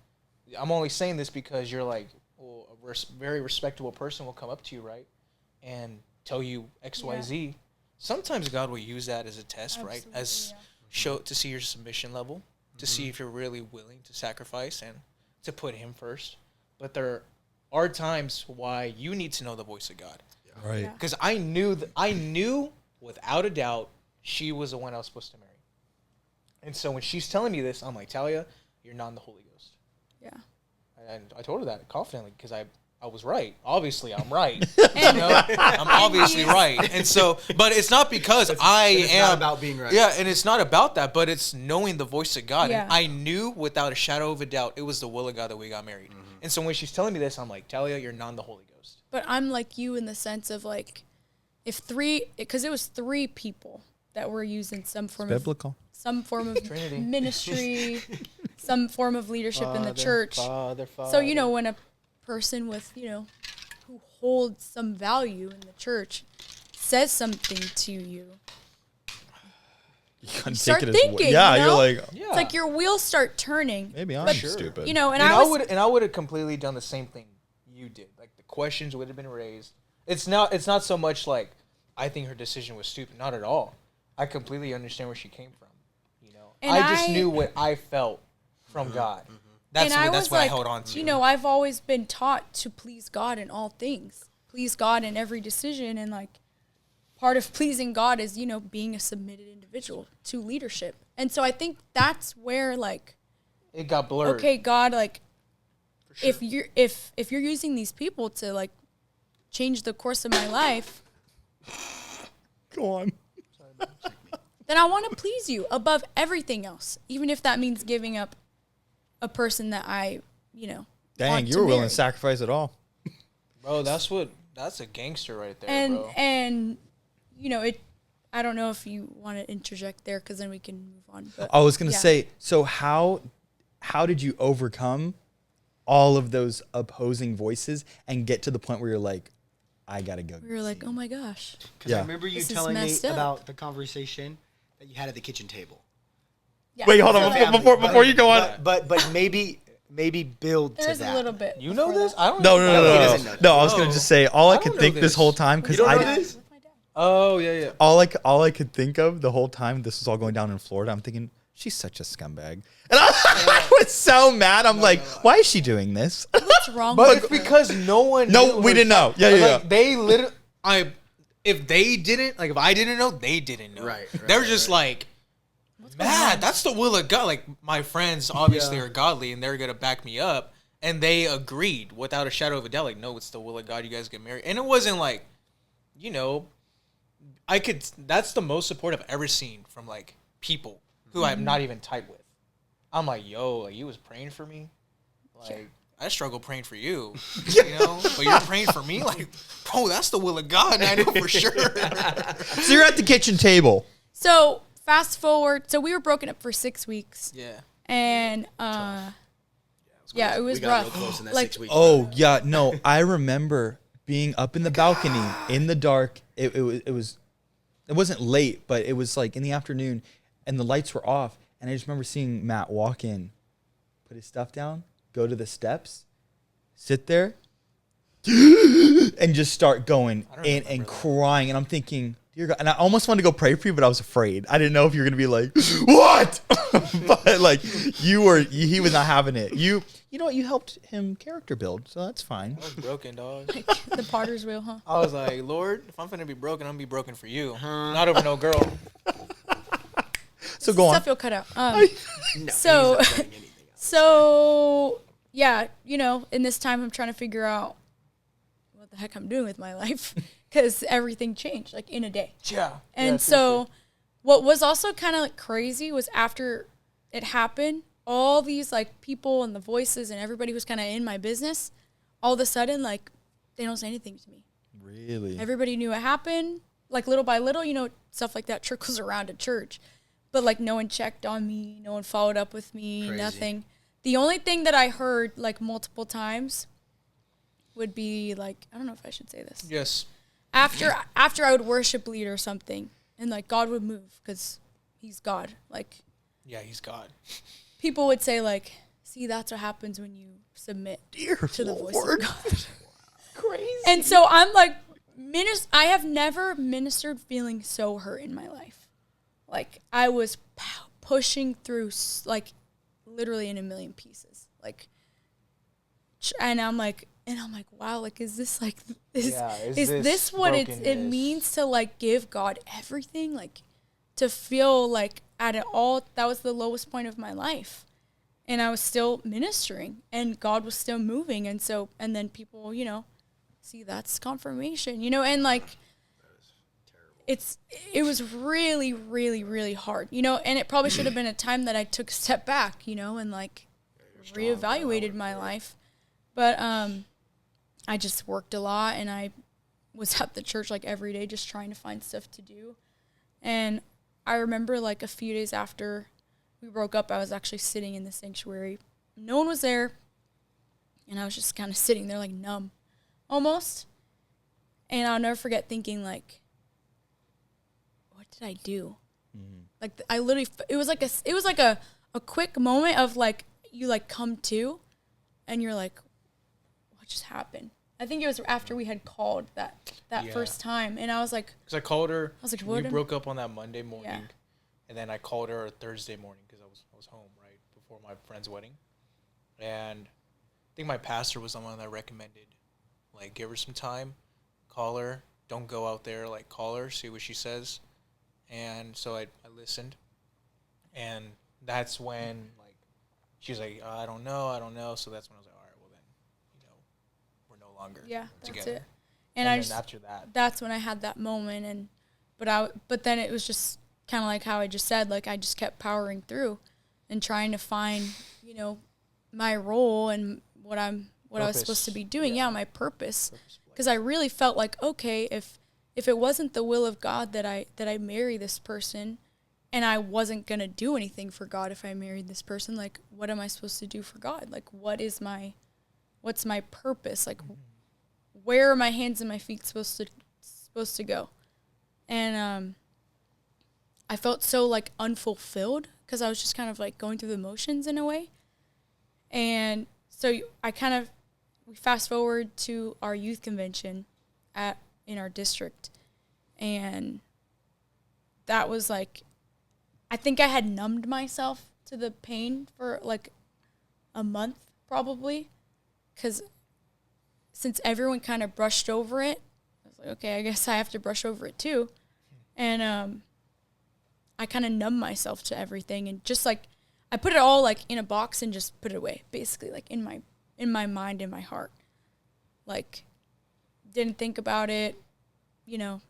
I'm only saying this because you're like, well, a very respectable person will come up to you, right? And tell you X, Y, Z. Sometimes God will use that as a test, right? As show to see your submission level, to see if you're really willing to sacrifice and to put Him first. But there are times why you need to know the voice of God, Right. Yeah. because I knew without a doubt she was the one I was supposed to marry. And so when she's telling me this, I'm like, Taliah, you're not in the Holy Ghost. Yeah. And I told her that confidently because I I was right. Obviously, I'm right. You know, I'm obviously right. And so, but it's not because It's not about being right. Yeah, and it's not about that, but it's knowing the voice of God. Yeah. And I knew without a shadow of a doubt it was the will of God that we got married. And so when she's telling me this, I'm like, Talia, you're not the Holy Ghost. But I'm like you in the sense of like, because it was 3 people that were using some form Biblical. some form of Trinity. ministry, some form of leadership in the church. Father. So, you know, when a person with, you know, who holds some value in the church says something to you, You couldn't start take it as thinking, yeah, you know? you're like, Yeah. it's like your wheels start turning. maybe I'm But, stupid. You know, and And I I would have completely done the same thing you did. Like the questions would have been raised. It's not so much like I think her decision was stupid. Not at all. I completely understand where she came from. You know, And I just I- knew what I felt from God. That's and that's what I held on to. You know, I've always been taught to please God in all things, please God in every decision, and like part of pleasing God is, you know, being a submitted individual to leadership. And so I think that's where like, it got blurred. okay, God, like if you're using these people to like change the course of my life, Go on. then I want to please you above everything else, even if that means giving up a person that I, you know, Dang, want you to were willing marry. to sacrifice it all. Bro, that's a gangster right there, and bro. and you know it. I don't know if you want to interject there because then we can move on. But I was gonna yeah. say, so how did you overcome all of those opposing voices and get to the point where you're like, I gotta go? we were like, oh my gosh, Because Yeah. I remember you This is telling me messed up. about the conversation that you had at the kitchen table. yeah. Wait, hold so on, that- before you go on. But maybe build to There's that. a little bit. You know before this? that. I don't No, know. no, no, he no, doesn't no. know that. No, I was gonna No. just say all I I could don't think know this this. whole time because You don't I know did, this? With my dad. Oh, yeah, yeah. all I could think of the whole time this was all going down in Florida. I'm thinking she's such a scumbag, and I was so mad. I'm like, why is she doing this? What's wrong But with it's because no one No, knew we her didn't know. Yeah, like, yeah. They literally, if they didn't, like, if I didn't know, they didn't know. Right, They're just like, man, that's the will of God. Like, my friends obviously Yeah. are godly and they're going to back me up. And they agreed without a shadow of a doubt, like, no, it's the will of God. You guys get married. And it wasn't like, you know, that's the most support I've ever seen from, like, people who I'm not even tight with. I'm like, yo, like, you was praying for me? Like, I struggle praying for you, you know? But you're praying for me? Like, bro, that's the will of God. I know for sure. So you're at the kitchen table. So fast forward. So we were broken up for 6 weeks, Yeah. and yeah, it was we got rough. real close in that Like, 6 weeks. Oh yeah, no, I remember being up in the balcony in the dark. It wasn't late, but it was like in the afternoon, and the lights were off. And I just remember seeing Matt walk in, put his stuff down, go to the steps, sit there, and just start going in and crying. And I'm thinking, dear God. And I almost wanted to go pray for you, but I was afraid. I didn't know if you were gonna be like, what? But like he was not having it. You know what? You helped him character build, so that's fine. I was broken, dog. the potter's wheel, huh? I was like, Lord, if I'm finna be broken, I'm gonna be broken for you. Not over no girl. So go on. Stuff you'll cut out. No, so- he's not saying anything else. So yeah, you know, in this time I'm trying to figure out what the heck I'm doing with my life because everything changed like in a day. Yeah. And so what was also kind of like crazy was after it happened, all these like people and the voices and everybody who's kind of in my business, all of a sudden like they don't say anything to me. Really? Everybody knew it happened. Like little by little, you know, stuff like that trickles around at church. But like no one checked on me, no one followed up with me, Crazy. nothing. The only thing that I heard like multiple times would be like, I don't know if I should say this. Yes. After I would worship lead or something and like God would move because he's God. Like Yeah, he's God. people would say like, see, that's what happens when you submit Dear to the voice Lord. of God. Crazy. And so I'm like, I have never ministered feeling so hurt in my life. Like I was pushing through like literally in a million pieces. Like, and I'm like, wow, like, is this like, is this what it brokenness? means to like give God everything? Like to feel like at it all, that was the lowest point of my life. and I was still ministering, and God was still moving. And then people, see, that's confirmation, and like, it was really, really, really hard, and it probably should have been a time that I took a step back, and like reevaluated my life. But I just worked a lot, and I was at the church like every day just trying to find stuff to do. And I remember like a few days after we broke up, I was actually sitting in the sanctuary. No one was there, and I was just kind of sitting there like numb almost. And I'll never forget thinking like, what did I do? Mm-hmm. Like I literally, it was like a quick moment of like, you like come to, and you're like, what just happened? I think it was after we had called that first time, and I was like, because I called her. I was like, we broke up on that Monday morning, yeah. And then I called her Thursday morning because I was home right before my friend's wedding, and I think my pastor was the one that recommended, like, give her some time, call her, don't go out there, like, call her, see what she says, and so I listened, and that's when like she was like, I don't know, so that's when I was like, all right, well then, we're no longer together. That's it. And I just, after that, that's when I had that moment, but then it was just kind of like how I just said, like I just kept powering through and trying to find, my role and what I was supposed to be doing. Yeah, my purpose. Because I really felt like, okay, if it wasn't the will of God that I marry this person, and I wasn't gonna do anything for God if I married this person, like what am I supposed to do for God? Like what's my purpose? Like where are my hands and my feet supposed to go? And I felt so like unfulfilled because I was just kind of like going through the motions in a way. And so we fast forward to our youth convention in our district, and that was like, I think I had numbed myself to the pain for like a month probably, because since everyone kind of brushed over it, I was like, okay, I guess I have to brush over it too. And I kind of numbed myself to everything, and just like I put it all like in a box and just put it away, basically, like in my mind, in my heart. Like didn't think about it,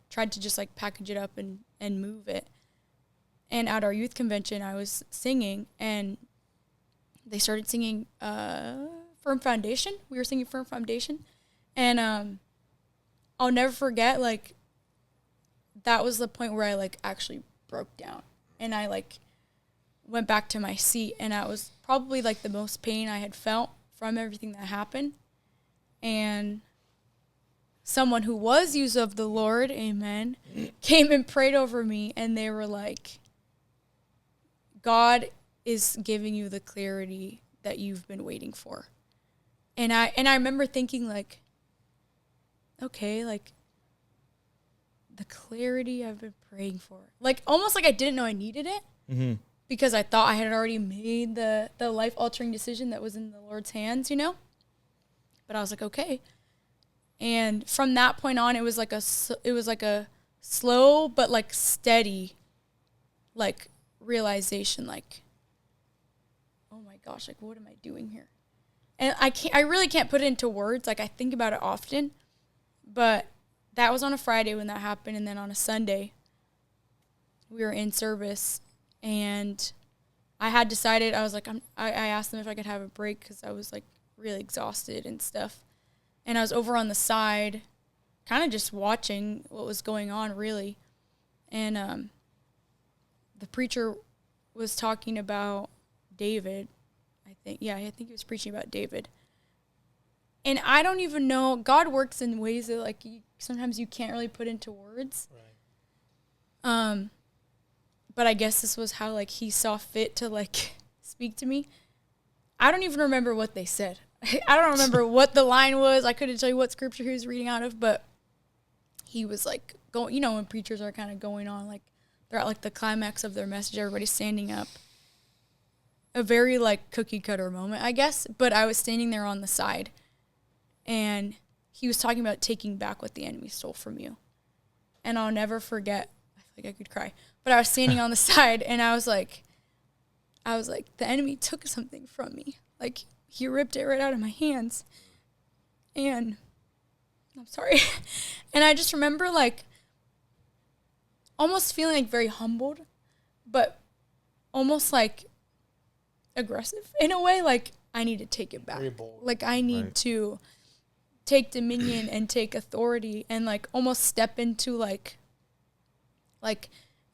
tried to just like package it up and move it. And at our youth convention, I was singing, and they started singing Firm Foundation. We were singing Firm Foundation. And I'll never forget, like, that was the point where I, like, actually broke down. And I, like, went back to my seat, and that was probably, like, the most pain I had felt from everything that happened. And someone who was used of the Lord, amen, came and prayed over me, and they were like, God is giving you the clarity that you've been waiting for. And I remember thinking, like, okay, like, the clarity I've been praying for. Like, almost like I didn't know I needed it. Mm-hmm. Because I thought I had already made the life-altering decision that was in the Lord's hands, But I was like, okay. And from that point on, it was like a slow but, like, steady, like, realization, like, oh my gosh, like, what am I doing here? And I really can't put it into words. Like, I think about it often, but that was on a Friday when that happened. And then on a Sunday, we were in service, and I had decided, I was like, I asked them if I could have a break because I was, like, really exhausted and stuff. And I was over on the side, kind of just watching what was going on, really. And the preacher was talking about David, I think. Yeah, I think he was preaching about David. And I don't even know, God works in ways that, like, sometimes you can't really put into words. Right. But I guess this was how, like, he saw fit to, like, speak to me. I don't even remember what they said. I don't remember what the line was. I couldn't tell you what scripture he was reading out of, but he was, like, going, when preachers are kind of going on, like, they're at, like, the climax of their message. Everybody's standing up. A very, like, cookie-cutter moment, I guess. But I was standing there on the side. And he was talking about taking back what the enemy stole from you. And I'll never forget. I feel like I could cry. But I was standing on the side, and I was like, I was like, the enemy took something from me. Like, he ripped it right out of my hands. And I'm sorry. And I just remember, like, almost feeling, like, very humbled, but almost, like, aggressive in a way. Like, I need to take it back. Very bold. Like, I need to take dominion and take authority and, like, almost step into, like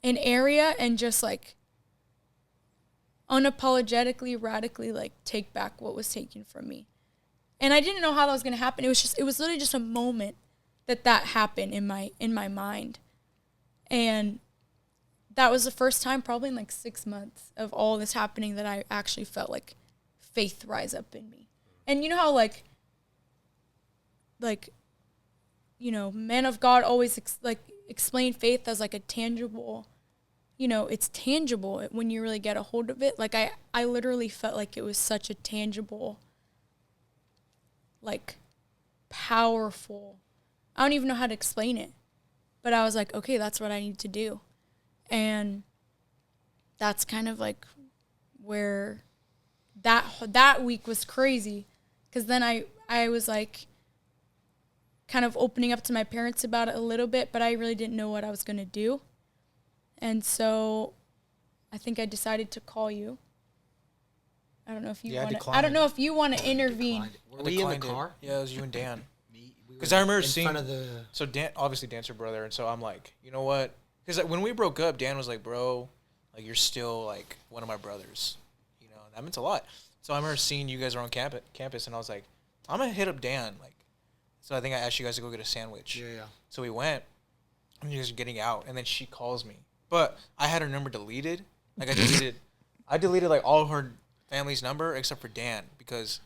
an area and just, like, unapologetically, radically, like, take back what was taken from me. And I didn't know how that was going to happen. It was literally just a moment that happened in my mind. And that was the first time probably in like 6 months of all this happening that I actually felt like faith rise up in me. And you know how like, you know, men of God always explain faith as like a tangible, you know, it's tangible when you really get a hold of it. Like I literally felt like it was such a tangible, like powerful, I don't even know how to explain it, but I was like, okay, that's what I need to do. And that's kind of like where that week was crazy, because then I was like kind of opening up to my parents about it a little bit, but I really didn't know what I was going to do. And so I think I decided to call you. I don't know if you want to intervene. Were we in the car? Yeah, it was you and Dan. Because I remember seeing. So Dan, obviously Dan's your brother, and so I'm like, you know what? Because when we broke up, Dan was like, bro, like you're still like one of my brothers, you know, and that meant a lot. So I remember seeing you guys are on campus, and I was like, I'm gonna hit up Dan, like. So I think I asked you guys to go get a sandwich. Yeah. So we went, and you guys are getting out, and then she calls me, but I had her number deleted. Like I deleted like all of her family's number except for Dan, because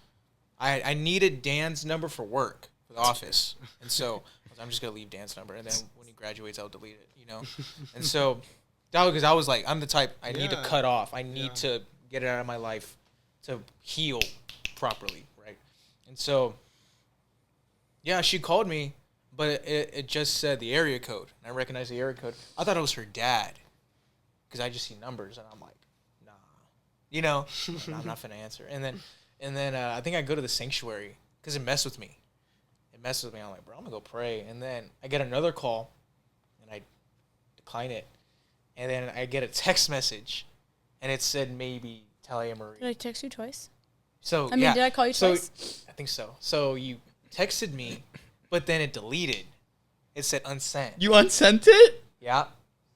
I needed Dan's number for work, for the office. And so I'm just going to leave Dan's number, and then when he graduates, I'll delete it, you know? And so that was because I was like, I'm the type, I need to cut off. I need to get it out of my life to heal properly, right? And so, yeah, she called me, but it just said the area code. And I recognized the area code. I thought it was her dad, because I just see numbers, and I'm like, nah. You know, I'm not finna answer. And then I think I go to the sanctuary, because it messed with me. I'm like, bro, I'm gonna go pray. And then I get another call, and I decline it. And then I get a text message, and it said maybe Taliah Marie. Did I text you twice? So did I call you twice? I think so. So you texted me, but then it deleted. It said unsent. You unsent it? Yeah.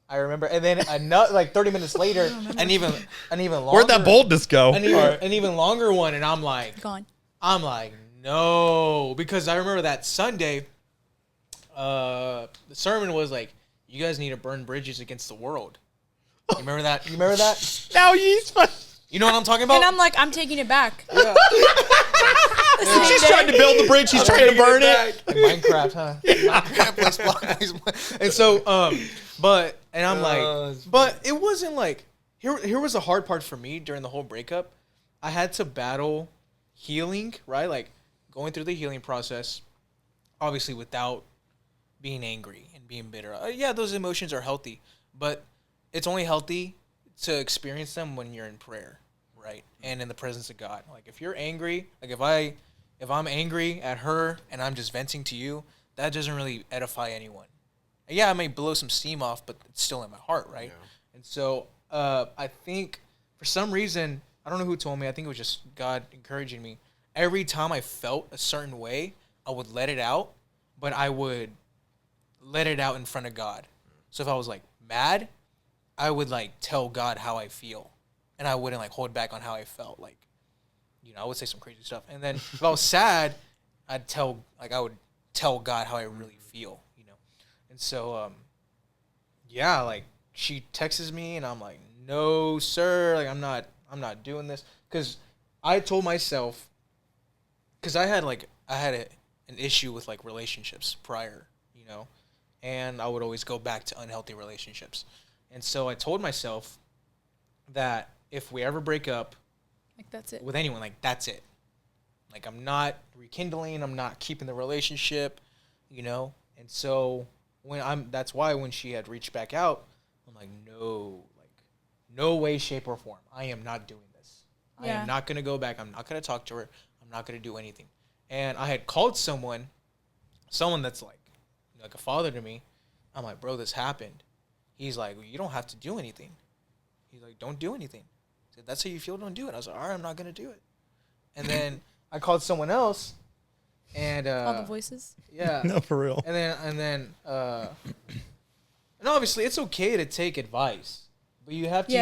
I remember, and then another, like 30 minutes later, an even longer. Where'd that boldness go? An even longer one, and I'm like, gone. I'm like, no, because I remember that Sunday, the sermon was like, you guys need to burn bridges against the world. You remember that? Now he's fun. You know what I'm talking about? And I'm like, I'm taking it back. Yeah. She's trying to build the bridge. He's trying to burn it. Like Minecraft, huh? Minecraft. And so, and I'm like, but it wasn't like, here was the hard part for me during the whole breakup. I had to battle healing, right? Like going through the healing process, obviously without being angry and being bitter. Yeah, those emotions are healthy, but it's only healthy to experience them when you're in prayer, right? And in the presence of God. Like if you're angry, like if I'm angry at her and I'm just venting to you, that doesn't really edify anyone. Yeah, I may blow some steam off, but it's still in my heart, right? Yeah. And so I think for some reason, I don't know who told me, I think it was just God encouraging me. Every time I felt a certain way, I would let it out, but I would let it out in front of God. So if I was like mad, I would like tell God how I feel, and I wouldn't like hold back on how I felt. Like, you know, I would say some crazy stuff. And then if I was sad, I would tell God how I really feel, you know? And so, yeah, like she texts me and I'm like, no, sir. Like, I'm not doing this. Cause I told myself, cause I had an issue with like relationships prior, you know, and I would always go back to unhealthy relationships. And so I told myself that if we ever break up, like that's it. With anyone, like that's it. Like I'm not rekindling, I'm not keeping the relationship, you know? And so that's why when she had reached back out, I'm like, no way, shape, or form. I am not doing this. I Yeah. am not going to go back. I'm not going to talk to her. I'm not going to do anything. And I had called someone that's like a father to me. I'm like, bro, this happened. He's like, well, you don't have to do anything. He's like, don't do anything. I said, that's how you feel, don't do it. I was like, all right, I'm not going to do it. And then I called someone else. And All the voices. yeah. No, for real. And obviously it's okay to take advice, but you have to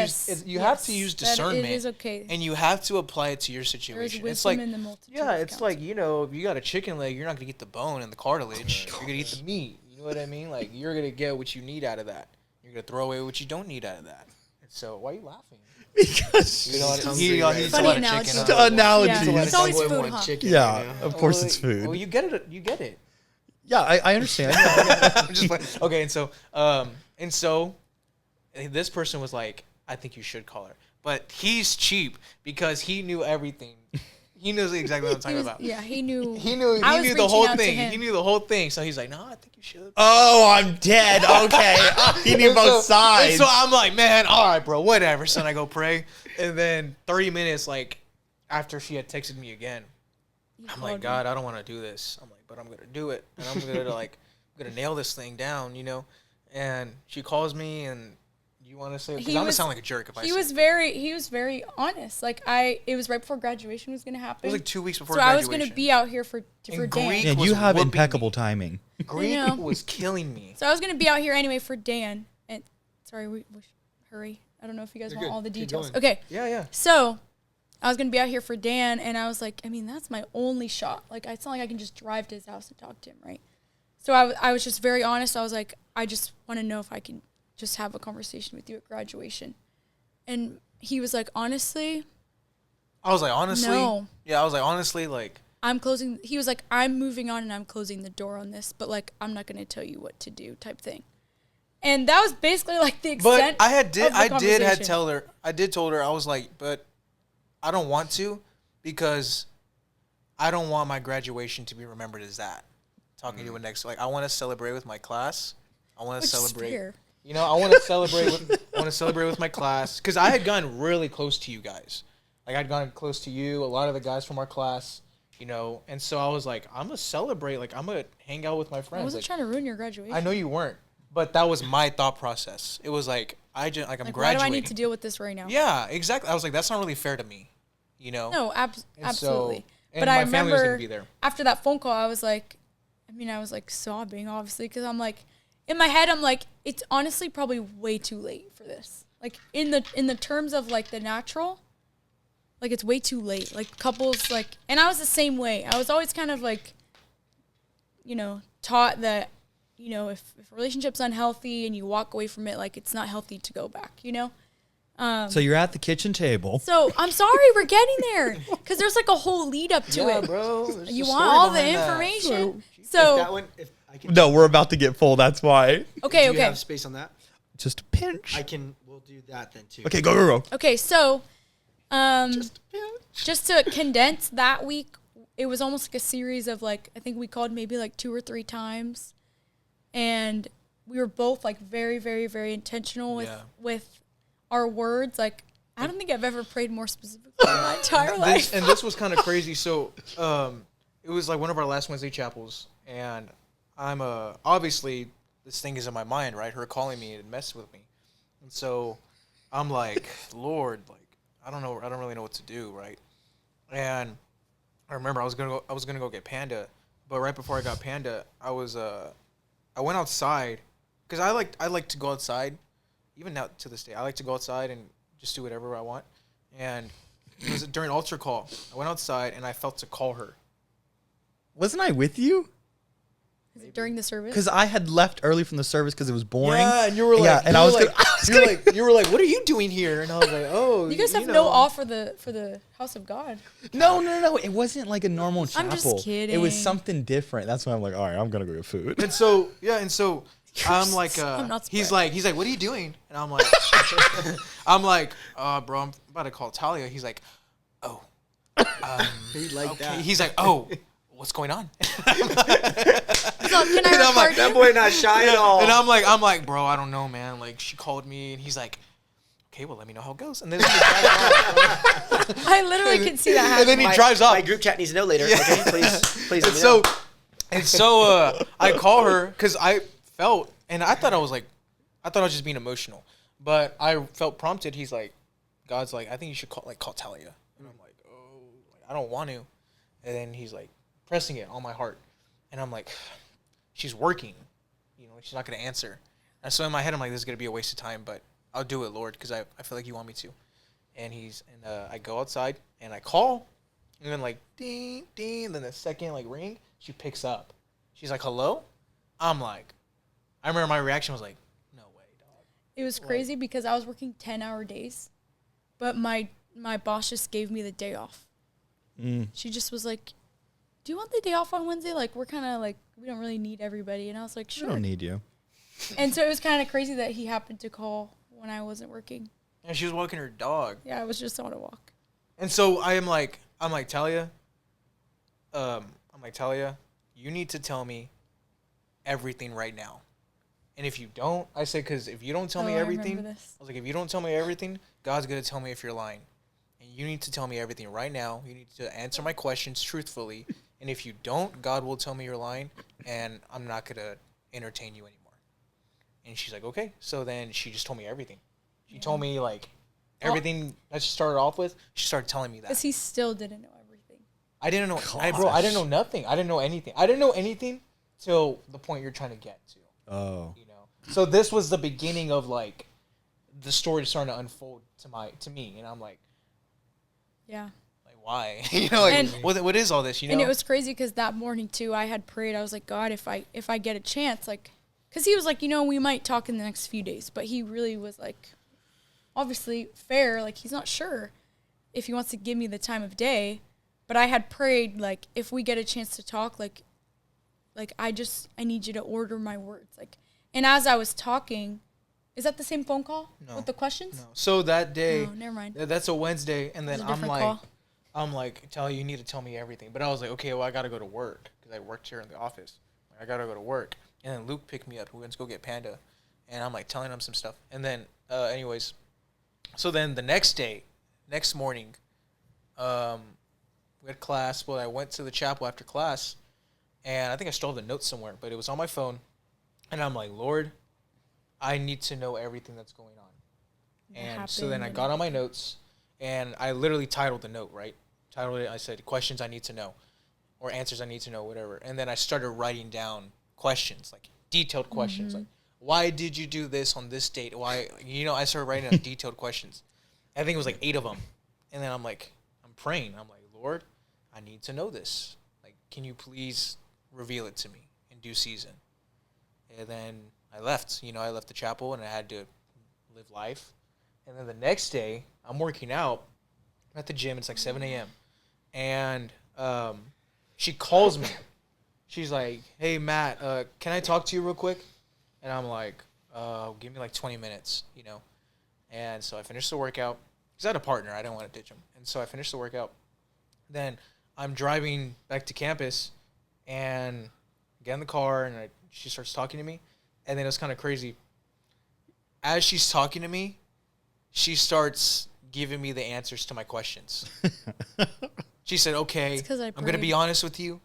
have to use discernment. It is okay. And you have to apply it to your There is situation. wisdom It's like in the multitude. yeah, of it's counsel. like, if you got a chicken leg, you're not gonna get the bone and the cartilage. You're gonna eat the meat. You know what I mean? Like you're gonna get what you need out of that. You're gonna throw away what you don't need out of that. And so why are you laughing? Because You know what Sounds he great. eats Funny a lot of analogy. chicken. The analogy. Yeah. It's always Boy food, want huh? chicken, Yeah, you know? of course it's food. Well, you get it. You get it. Yeah, I understand. I'm just like, okay, and so this person was like, I think you should call her, but he's cheap because he knew everything. He knows exactly what I'm talking about. Yeah, he knew. He knew I was the reaching whole out to thing. him. He knew the whole thing. So he's like, no, I think you should. Oh, I'm dead. Okay. He knew And both so- sides. And so I'm like, man, all right, bro, whatever. So then I go pray, and then 30 minutes like after she had texted me again, I'm like, God, I don't want to do this. I'm like, but I'm gonna do it, and I'm gonna nail this thing down, And she calls me, and you want to say? Because I'm gonna sound like a jerk if I say. He was very honest. Like it was right before graduation was gonna happen. It was like 2 weeks before so graduation. I was gonna be out here for And Dan. Greek yeah, was you have whooping impeccable me. timing. Greek know. was killing me. So I was gonna be out here anyway for Dan. And sorry, we hurry. I don't know if you guys You're want good. all the Keep details. going. Okay. Yeah. So I was gonna be out here for Dan, and I was like, I mean, that's my only shot. Like, it's not like I can just drive to his house and talk to him, right? So I was just very honest. I was like, I just want to know if I can just have a conversation with you at graduation. And he was like, honestly, I was like, honestly. No. Yeah, I was like, honestly, like. I'm closing. He was like, I'm moving on and I'm closing the door on this, but like, I'm not gonna tell you what to do, type thing. And that was basically like the extent. But of the I did conversation. tell her. I did told her. I was like, but I don't want to because I don't want my graduation to be remembered as that. Talking to you next, like I want to celebrate with my class. I want to Which is celebrate. fair. I want to celebrate with. I want to celebrate with my class because I had gotten really close to you guys. Like I'd gotten close to you, a lot of the guys from our class, and so I was like, I'm gonna celebrate. Like I'm gonna hang out with my friends. I wasn't Like, trying to ruin your graduation. I know you weren't, but that was my thought process. It was like I'm Like, why graduating. do I need to deal with this right now? Yeah, exactly. I was like, that's not really fair to me, No, And absolutely. So, and but my I family was remember gonna be there. after that phone call, I was like sobbing, obviously, because I'm like, in my head, I'm like, it's honestly probably way too late for this. Like in the terms of like the natural, like it's way too late. Like couples, like, and I was the same way. I was always kind of like, taught that, if a relationship's unhealthy and you walk away from it, like it's not healthy to go back, So you're at the kitchen table. So I'm sorry, we're getting there because there's like a whole lead up to it. bro. You want all the information. If So that one, if I can. No, we're about to get full. That's why. okay, Do you okay, have space on that? Just a pinch. We'll do that then too. Okay, go. okay. So, Just a pinch. just to condense that week, it was almost like a series of like I think we called maybe like 2 or 3 times, and we were both like very, very, very intentional with our words. Like I don't think I've ever prayed more specifically in my entire life. This was kind of crazy. So, it was like one of our last Wednesday chapels, and I'm obviously this thing is in my mind, right? Her calling me and messing with me, and so I'm like, Lord, like I don't really know what to do, right? And I remember I was gonna go get Panda, but right before I got Panda, I went outside because I like to go outside, even now to this day. I like to go outside and just do whatever I want. And it was during altar call. I went outside and I felt to call her. Wasn't I with you? Is it during the service? Because I had left early from the service because it was boring. Yeah, and you were like, Yeah, and I was you were like, what are you doing here? And I was like, oh, you guys have no awe for the house of God. No. It wasn't like a normal chapel. I'm just kidding. It was something different. That's why I'm like, all right, I'm gonna go get food. And so I'm like, I'm not he's surprised. like, what are you doing? And I'm like, bro, I'm about to call Taliah. He's like, oh, He like okay. that. He's like, oh, what's going on? So can I And I'm record like, That you? boy not shy at all. And I'm like, bro, I don't know, man. Like she called me, and he's like, okay, well, let me know how it goes. And then he drives off. I literally can see that happening. And then he drives off. My group chat needs to know later. Yeah. Okay, please. And let me know. I call her because I felt, and I thought I was just being emotional, but I felt prompted. He's like, God's like, I think you should call Taliah. And I'm like, oh, I don't want to. And then he's like pressing it on my heart. And I'm like, she's working. She's not going to answer. And so in my head, I'm like, this is going to be a waste of time, but I'll do it, Lord, because I feel like you want me to. And I go outside and I call, and then like ding, ding, and then the second like ring, she picks up. She's like, hello? I'm like, I remember my reaction was like, no way, dog. It was crazy because I was working 10-hour days, but my boss just gave me the day off. She just was like, do you want the day off on Wednesday? Like, we're kind of like, we don't really need everybody. And I was like, sure. I don't need you. And so it was kind of crazy that he happened to call when I wasn't working. And she was walking her dog. Yeah, I was just on a walk. And so I'm like, Taliah, you need to tell me everything right now. And if you don't, I said, because if you don't tell me everything, I was like, if you don't tell me everything, God's going to tell me if you're lying. And you need to tell me everything right now. You need to answer my questions truthfully. And if you don't, God will tell me you're lying, and I'm not going to entertain you anymore. And she's like, okay. So then she just told me everything. She told me, like, everything that she started off with, she started telling me that. Because he still didn't know everything. I didn't know. I didn't know nothing. I didn't know anything. I didn't know anything till the point you're trying to get to. Oh. So this was the beginning of, like, the story starting to unfold to me. And I'm like, yeah. Like, why? What is all this, And it was crazy because that morning, too, I had prayed. I was like, God, if I get a chance, like, because he was like, we might talk in the next few days. But he really was, like, obviously fair. Like, he's not sure if he wants to give me the time of day. But I had prayed, like, if we get a chance to talk, like I need you to order my words. Like, and as I was talking, is that the same phone call with the questions? No. So that day, never mind. That's a Wednesday, and then I'm like, call. Taliah, you need to tell me everything. But I was like, okay, well, I got to go to work because I worked here in the office. I got to go to work. And then Luke picked me up. We went to go get Panda. And I'm like telling him some stuff. And then, anyways, so then the next morning, we had class. Well, I went to the chapel after class. And I think I stole the notes somewhere, but it was on my phone. And I'm like, Lord, I need to know everything that's going on. And so then I got on my notes, and I literally titled the note, right? Titled it, I said, questions I need to know, or answers I need to know, whatever. And then I started writing down questions, like detailed questions, like, why did you do this on this date? Why, I started writing down detailed questions. I think it was like 8 of them. And then I'm praying. I'm like, Lord, I need to know this. Like, can you please reveal it to me in due season? And then I left. I left the chapel, and I had to live life. And then the next day, I'm working out at the gym. It's like 7 a.m. And she calls me. She's like, hey, Matt, can I talk to you real quick? And I'm like, give me like 20 minutes, And so I finished the workout. Because I had a partner. I didn't want to ditch him. And so I finished the workout. Then I'm driving back to campus, and get in the car, and she starts talking to me. And then it was kind of crazy. As she's talking to me, she starts giving me the answers to my questions. She said, okay, I'm going to be honest with you.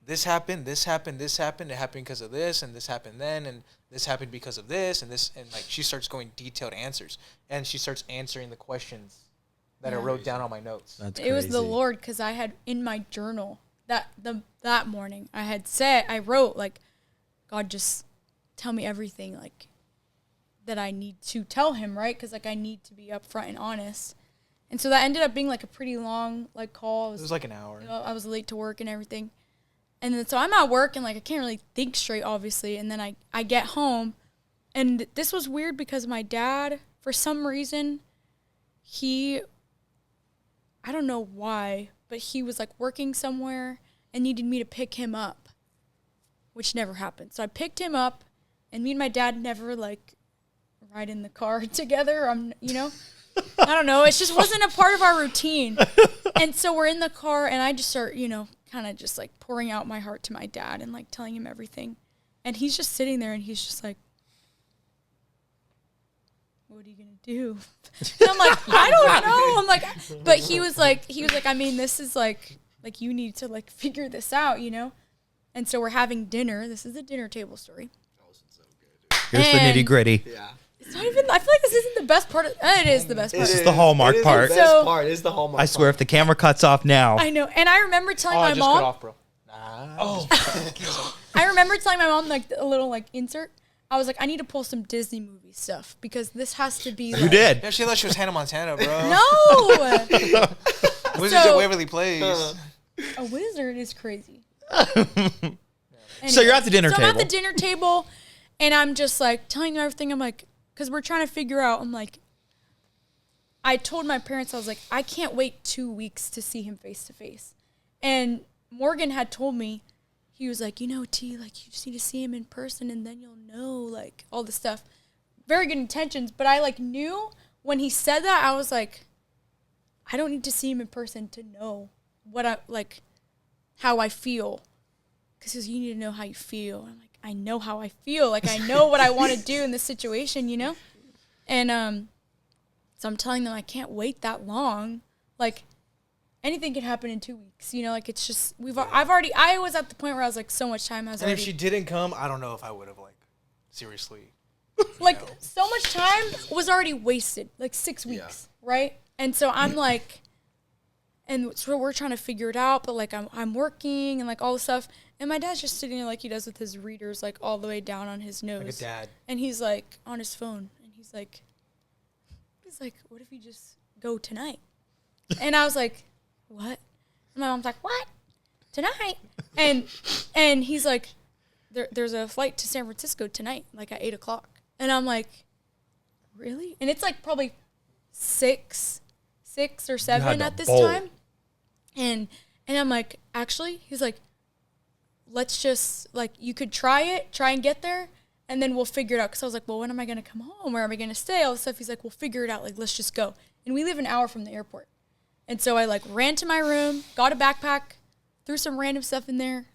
This happened, this happened, this happened. It happened because of this, and this happened then, and this happened because of this, and this. And, like, she starts going detailed answers. And she starts answering the questions that I wrote down on my notes. That's crazy. It was the Lord, because I had in my journal that morning, I wrote, like, God, just tell me everything, like, that I need to tell him, right? Because, like, I need to be upfront and honest. And so that ended up being, like, a pretty long, like, call. It was like an hour. I was late to work and everything. And then so I'm at work, and, like, I can't really think straight, obviously. And then I get home, and this was weird because my dad, for some reason, I don't know why, but he was, like, working somewhere and needed me to pick him up, which never happened. So I picked him up, and me and my dad never, like, ride in the car together. I don't know. It just wasn't a part of our routine. And so we're in the car, and I just start, kind of just, like, pouring out my heart to my dad and, like, telling him everything. And he's just sitting there, and he's just like, what are you gonna do? And I'm like, I don't know. I'm like, but he was like, I mean, this is like you need to like figure this out, you know? And so we're having dinner. This is a dinner table story. Here's the nitty gritty. Yeah. It's not even, I feel like this isn't the best part. It is the best part. This is the hallmark part. It is the best So- part. It is the hallmark I swear, if the camera cuts off now, I know. And I remember telling Oh, I my just cut mom, off, bro. Nah. oh, I remember telling my mom like a little like insert. I was like, I need to pull some Disney movie stuff because this has to be you like, did. Yeah, she thought she was Hannah Montana, bro. No! Wizards So- at Waverly Place. A wizard is crazy. So you're at the dinner So I'm table. at the dinner table, and I'm just like telling them everything. I'm like, because we're trying to figure out. I'm like, I told my parents, I was like, I can't wait 2 weeks to see him face to face. And Morgan had told me, he was like, you know, T, like you just need to see him in person, and then you'll know, like all this stuff. Very good intentions, but I like knew when he said that, I was like, I don't need to see him in person to know what I like, how I feel. Because he goes, you need to know how you feel. I'm like, I know how I feel. Like, I know what I want to do in this situation, you know? And so I'm telling them I can't wait that long. Like, anything can happen in 2 weeks, you know? Like, it's just, I was at the point where I was like, so much time has And already. if she didn't come, I don't know if I would have, like, seriously. Like, so much time was already wasted. Like, 6 weeks, right? And so I'm like, and so we're trying to figure it out, but like I'm working and like all this stuff. And my dad's just sitting there like he does with his readers, like all the way down on his nose. Like a dad. And he's like on his phone. And he's like, what if you just go tonight? And I was like, what? And my mom's like, what? Tonight? And he's like, there's a flight to San Francisco tonight, like at 8:00. And I'm like, really? And it's like probably 6 or 7 at this time. And I'm like, actually, he's like, let's just, like, you could try and get there, and then we'll figure it out. Because I was like, well, when am I going to come home? Where am I going to stay? All this stuff. He's like, we'll figure it out. Like, let's just go. And we live an hour from the airport. And so I, like, ran to my room, got a backpack, threw some random stuff in there.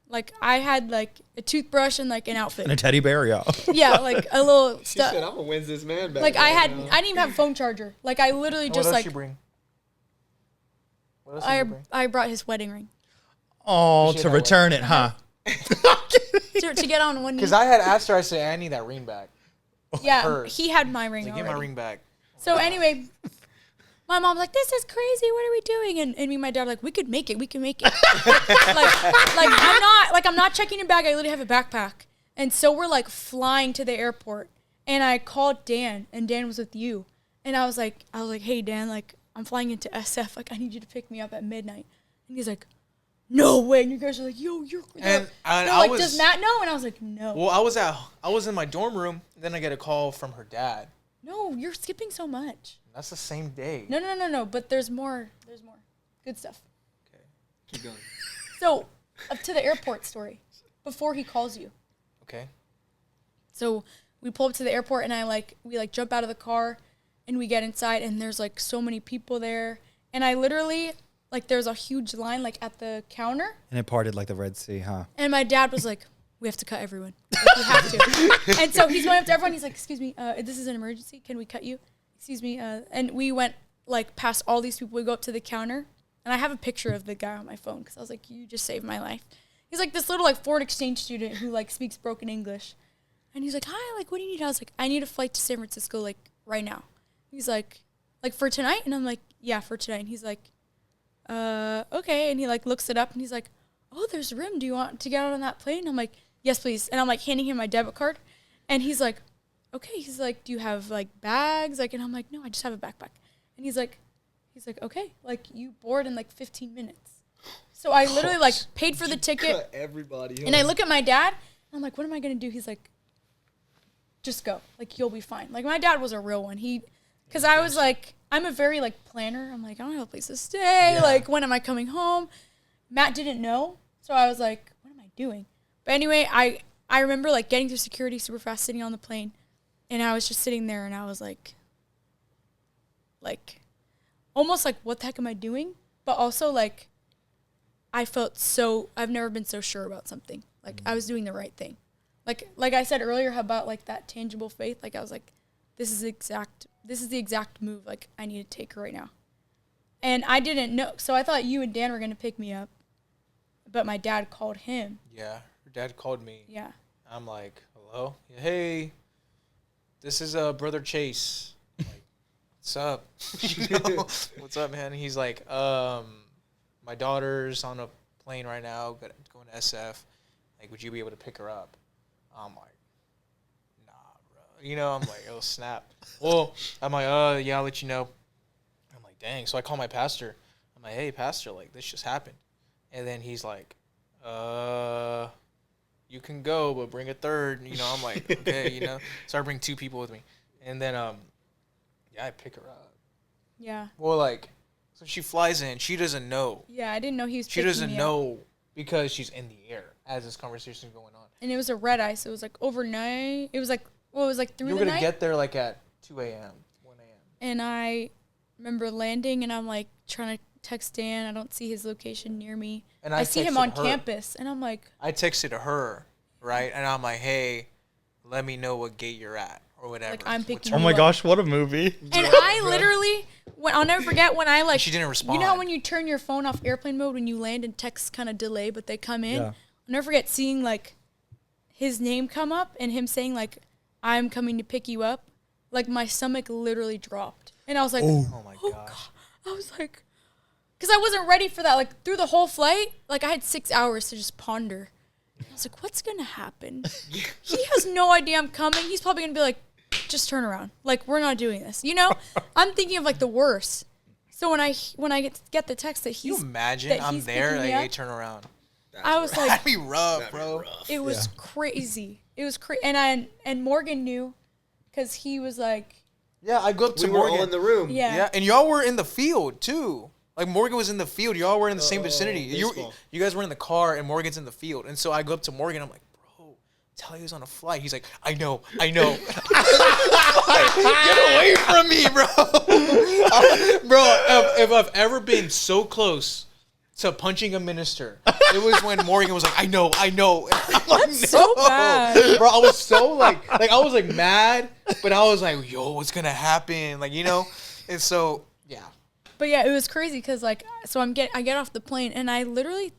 Like, I had, like, a toothbrush and, like, an outfit. And a teddy bear, yeah. Yeah, like, a little She stuff. said, I'm going to win this man back. Like, I didn't even have a phone charger. Like, I literally What just, else like, you bring? What else did you bring? I brought his wedding ring. Oh, Shit, to I return it, huh? to get on one knee. Because I had asked her, I said, I need that ring back. Yeah, hers. he had my ring Like, already. get my ring back. So anyway, my mom's like, this is crazy. What are we doing? And me and my dad are like, we could make it. We can make it. I'm not checking a bag. I literally have a backpack. And so we're like flying to the airport. And I called Dan, and Dan was with you. And I was like, hey, Dan, like, I'm flying into SF. Like, I need you to pick me up at midnight. And he's like, no way. And you guys are like, yo, you're And they're I like, was, does Matt know? And I was like, no. well, I was in my dorm room, then I get a call from her dad. No, you're skipping so much. That's the same day. No. But there's more. There's more. Good stuff. Okay. Keep going. So, up to the airport story. Before he calls you. Okay. So, we pull up to the airport, and we jump out of the car, and we get inside, and there's, like, so many people there. And I literally, like, there's a huge line, like, at the counter. And it parted like the Red Sea, huh? And my dad was like, we have to cut everyone. Like, we have to. And so he's going up to everyone. He's like, excuse me, this is an emergency. Can we cut you? Excuse me. And we went, like, past all these people. We go up to the counter. And I have a picture of the guy on my phone because I was like, you just saved my life. He's like this little, like, foreign exchange student who, like, speaks broken English. And he's like, hi, like, what do you need? I was like, I need a flight to San Francisco, like, right now. He's like, for tonight? And I'm like, yeah, for tonight. And he's like, okay. And he, like, looks it up. And he's like, oh, there's room. Do you want to get on that plane? And I'm like, yes, please. And I'm, like, handing him my debit card. And he's like, okay. He's like, do you have, like, bags? Like, and I'm like, no, I just have a backpack. And he's like, okay. Like, you board in, like, 15 minutes. So I literally, like, paid for the ticket. Cut everybody. And I look at my dad. And I'm like, what am I going to do? He's like, just go. Like, you'll be fine. Like, my dad was a real one. Because I was like, I'm a very, like, planner. I'm like, I don't have a place to stay. Yeah. Like, when am I coming home? Matt didn't know. So I was like, what am I doing? But anyway, I remember, like, getting through security super fast, sitting on the plane. And I was just sitting there, and I was like, almost like, what the heck am I doing? But also, like, I felt I've never been so sure about something. Like, I was doing the right thing. Like I said earlier about, like, that tangible faith. Like, I was like, this is the exact move like I need to take right now. And I didn't know, so I thought you and Dan were gonna pick me up, but my dad called him. Yeah, her dad called me. Yeah. I'm like, hello, hey, this is Brother Chase. I'm like, what's up? What's up, man? He's like, my daughter's on a plane right now, going to SF. Like, would you be able to pick her up? I'm like, nah, bro. I'm like, oh snap. Well, I'm like, yeah, I'll let you know. I'm like, dang. So I call my pastor. I'm like, hey, pastor, like this just happened. And then he's like, you can go, but bring a third. I'm like, okay, So I bring 2 people with me. And then, yeah, I pick her up. Yeah. Well, like, so she flies in. She doesn't know. Yeah, I didn't know he was She picking doesn't me know because she's in the air as this conversation is going on. And it was a red eye, so it was like overnight. It was like, through the night? You were going to get there like at 2 a.m., 1 a.m. And I remember landing, and I'm like trying to text Dan. I don't see his location near me. And I see him on texted her. campus, and I'm like, I texted her, right? And I'm like, hey, let me know what gate you're at or whatever. like I'm picking Oh you my up. gosh, what a movie. And I literally, I'll never forget when I like. She didn't respond. You know how when you turn your phone off airplane mode when you land and texts kind of delay, but they come in? Yeah. I'll never forget seeing like his name come up and him saying like, I'm coming to pick you up. Like my stomach literally dropped. And I was like, Oh my gosh. God. I was like, because I wasn't ready for that. Like through the whole flight, like I had 6 hours to just ponder. I was like, what's going to happen? He has no idea I'm coming. He's probably going to be like, just turn around. Like, we're not doing this. I'm thinking of like the worst. So when I get the text that Can you he's imagine that I'm he's there, picking like, me up, hey, turn around. I was like, That'd be rough, bro. it was crazy. It was crazy. And Morgan knew because he was like, Yeah, I go up to We were Morgan. all in the room. yeah. And y'all were in the field, too. Like, Morgan was in the field. Y'all were in the same vicinity. You baseball. guys were in the car, and Morgan's in the field. And so I go up to Morgan. I'm like, bro, Taliah's on a flight. He's like, I know. Get away from me, bro. Bro, if I've ever been so close to punching a minister, it was when Morgan was like, I know. And I'm like, That's so bad. Bro, I was so like I was like mad, but I was like, yo, what's gonna happen? Like, and so, yeah. But yeah, it was crazy because like, so I get off the plane and I literally,